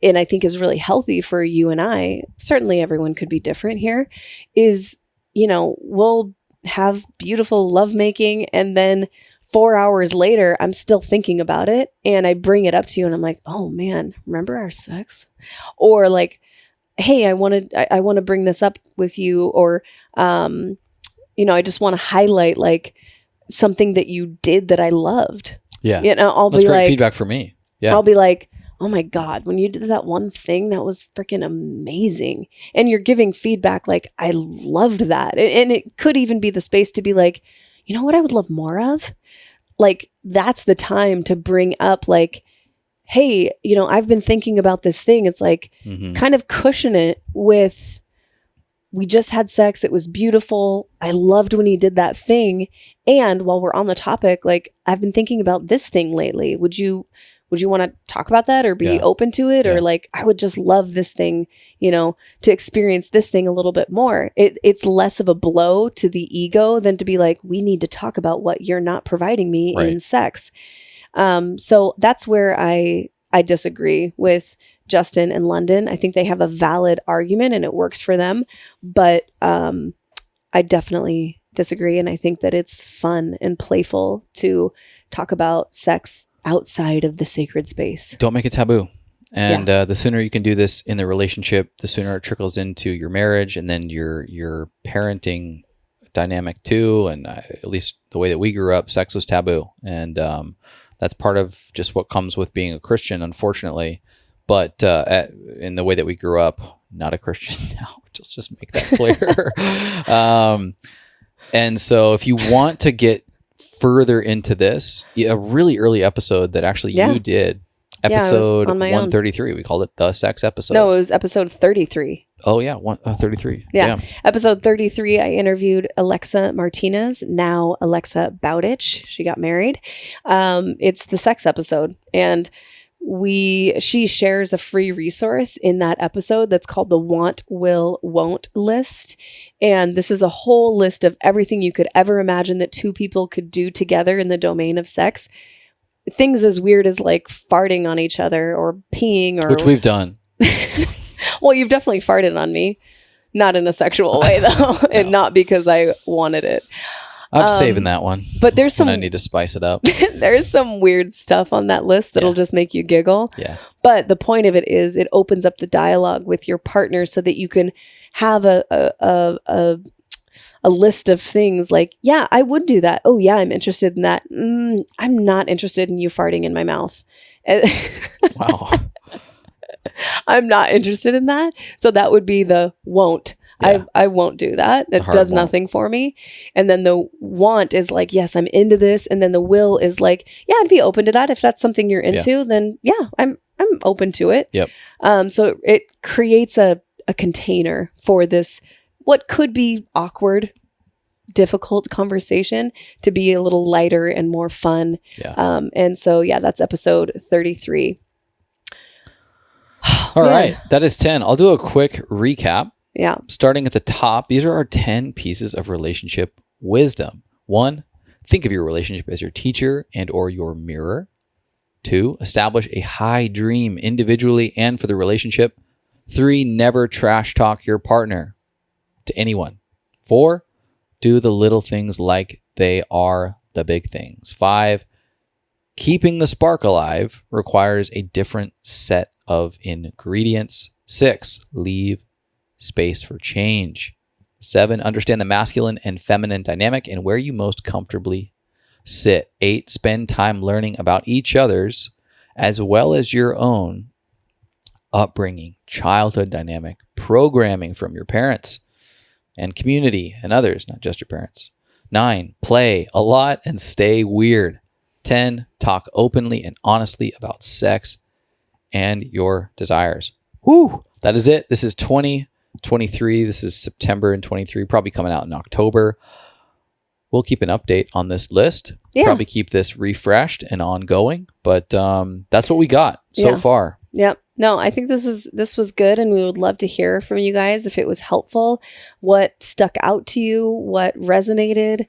and I think is really healthy for you and I, certainly everyone could be different here, is, you know, we'll have beautiful lovemaking, and then 4 hours later, I'm still thinking about it, and I bring it up to you and I'm like, oh man, remember our sex? Or like, hey, I want to bring this up with you. Or, you know, I just want to highlight like something that you did that I loved. Yeah. You know, That's great feedback for me. Yeah. I'll be like, oh my God, when you did that one thing, that was freaking amazing. And you're giving feedback like, I loved that. And it could even be the space to be like, you know what I would love more of? Like, that's the time to bring up like, hey, you know, I've been thinking about this thing. It's like kind of cushion it with, we just had sex. It was beautiful. I loved when you did that thing. And while we're on the topic, like, I've been thinking about this thing lately. Would you want to talk about that or be open to it? Or like, I would just love this thing, you know, to experience this thing a little bit more. It's less of a blow to the ego than to be like, we need to talk about what you're not providing me in sex. So that's where I disagree with Justin and London. I think they have a valid argument and it works for them, but I definitely disagree. And I think that it's fun and playful to talk about sex outside of the sacred space. Don't make it taboo. And the sooner you can do this in the relationship, the sooner it trickles into your marriage and then your parenting dynamic too. And at least the way that we grew up, sex was taboo. And that's part of just what comes with being a Christian, unfortunately. But in the way that we grew up, not a Christian now. Just make that clear. And so if you want to get further into this, a really early episode that actually you did, episode 133. We called it the sex episode. No, it was episode 33. Oh, yeah. 33. Yeah. Episode 33, I interviewed Alexa Martinez, now Alexa Bowditch. She got married. It's the sex episode. And she shares a free resource in that episode that's called the Want, Will, Won't list. And this is a whole list of everything you could ever imagine that two people could do together in the domain of sex. Things as weird as like farting on each other or peeing, or which we've done. Well, you've definitely farted on me. Not in a sexual way though. And not because I wanted it. I'm saving that one. But there's some, I need to spice it up. There's some weird stuff on that list that'll just make you giggle. Yeah. But the point of it is it opens up the dialogue with your partner so that you can have a list of things like, yeah, I would do that. Oh yeah, I'm interested in that. I'm not interested in you farting in my mouth. Wow. I'm not interested in that. So that would be the won't. Yeah. I won't do that. It does nothing for me. And then the want is like, yes, I'm into this. And then the will is like, yeah, I'd be open to that. If that's something you're into, then yeah, I'm open to it. Yep. So it creates a container for this, what could be awkward, difficult conversation to be a little lighter and more fun. Yeah. And so, yeah, that's episode 33. All right. That is 10. I'll do a quick recap. Yeah. Starting at the top, these are our 10 pieces of relationship wisdom. 1, think of your relationship as your teacher and or your mirror. 2, establish a high dream individually and for the relationship. 3, never trash talk your partner to anyone. 4, do the little things like they are the big things. 5, keeping the spark alive requires a different set of ingredients. 6, leave space for change. 7, understand the masculine and feminine dynamic and where you most comfortably sit. 8, spend time learning about each other's as well as your own upbringing, childhood dynamic, programming from your parents and community and others, not just your parents. 9, play a lot and stay weird. 10, talk openly and honestly about sex and your desires. Woo! That is it. This is 2023. This is September in 23, probably coming out in October. We'll keep an update on this list. Yeah. Probably keep this refreshed and ongoing, but that's what we got so far. Yep. No, I think this was good, and we would love to hear from you guys if it was helpful, what stuck out to you, what resonated.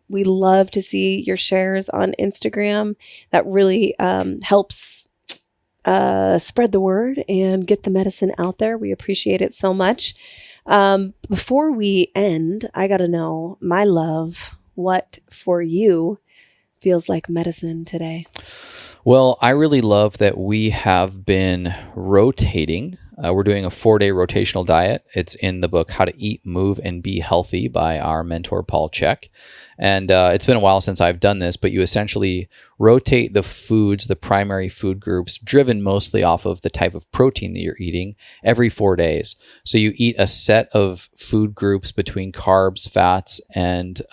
We love to see your shares on Instagram. That really helps spread the word and get the medicine out there. We appreciate it so much. Before we end, I got to know, my love, what for you feels like medicine today? Well, I really love that we have been rotating. We're doing a 4-day rotational diet. It's in the book, How to Eat, Move, and Be Healthy by our mentor, Paul Chek. And it's been a while since I've done this, but you essentially rotate the foods, the primary food groups, driven mostly off of the type of protein that you're eating every 4 days. So you eat a set of food groups between carbs, fats, and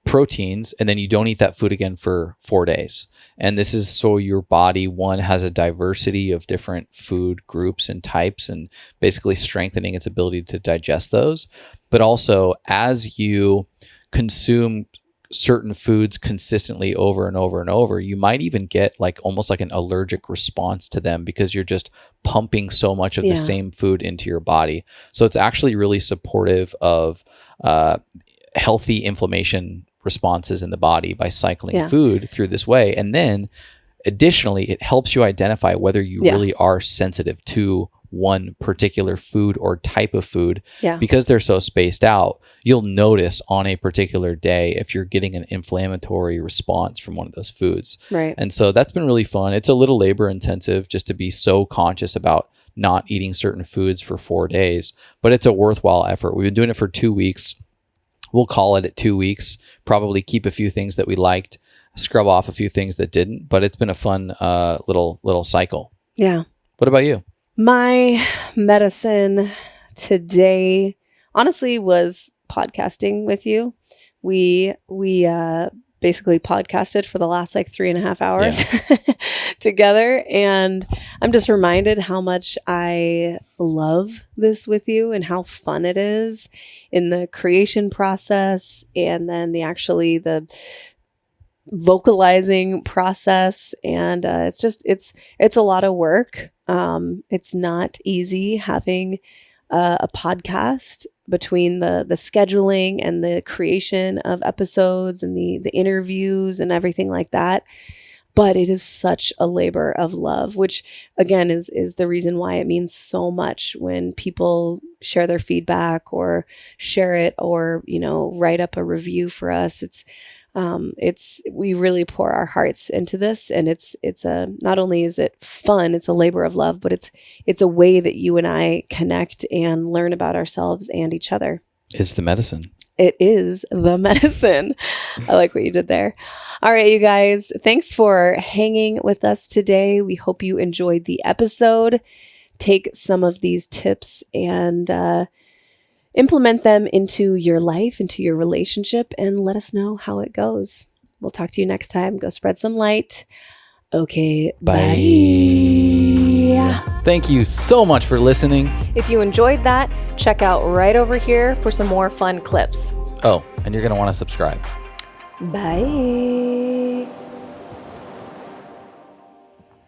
proteins, and then you don't eat that food again for 4 days. And this is so your body, one, has a diversity of different food groups and types, and basically strengthening its ability to digest those. But also, as you consume certain foods consistently over and over and over, you might even get like almost like an allergic response to them because you're just pumping so much of the same food into your body. So it's actually really supportive of healthy inflammation responses in the body by cycling food through this way. And then additionally, it helps you identify whether you really are sensitive to one particular food or type of food. Because they're so spaced out, you'll notice on a particular day if you're getting an inflammatory response from one of those foods. Right. And so that's been really fun. It's a little labor intensive just to be so conscious about not eating certain foods for 4 days, but it's a worthwhile effort. We've been doing it for 2 weeks. We'll call it at 2 weeks, probably keep a few things that we liked, scrub off a few things that didn't, but it's been a fun little cycle. Yeah. What about you? My medicine today, honestly, was podcasting with you. We basically podcasted for the last like 3.5 hours together. And I'm just reminded how much I love this with you and how fun it is in the creation process. And then the vocalizing process. And it's a lot of work. It's not easy having a podcast between the scheduling and the creation of episodes and the interviews and everything like that. But it is such a labor of love, which again is the reason why it means so much when people share their feedback or share it or, write up a review for us. We really pour our hearts into this, and it's not only is it fun, it's a labor of love, but it's a way that you and I connect and learn about ourselves and each other. It's the medicine. It is the medicine. I like what you did there. All right, you guys, thanks for hanging with us today. We hope you enjoyed the episode. Take some of these tips and implement them into your life, into your relationship, and let us know how it goes. We'll talk to you next time. Go spread some light. Okay, bye. Thank you so much for listening. If you enjoyed that, check out right over here for some more fun clips. Oh, and you're going to want to subscribe. Bye.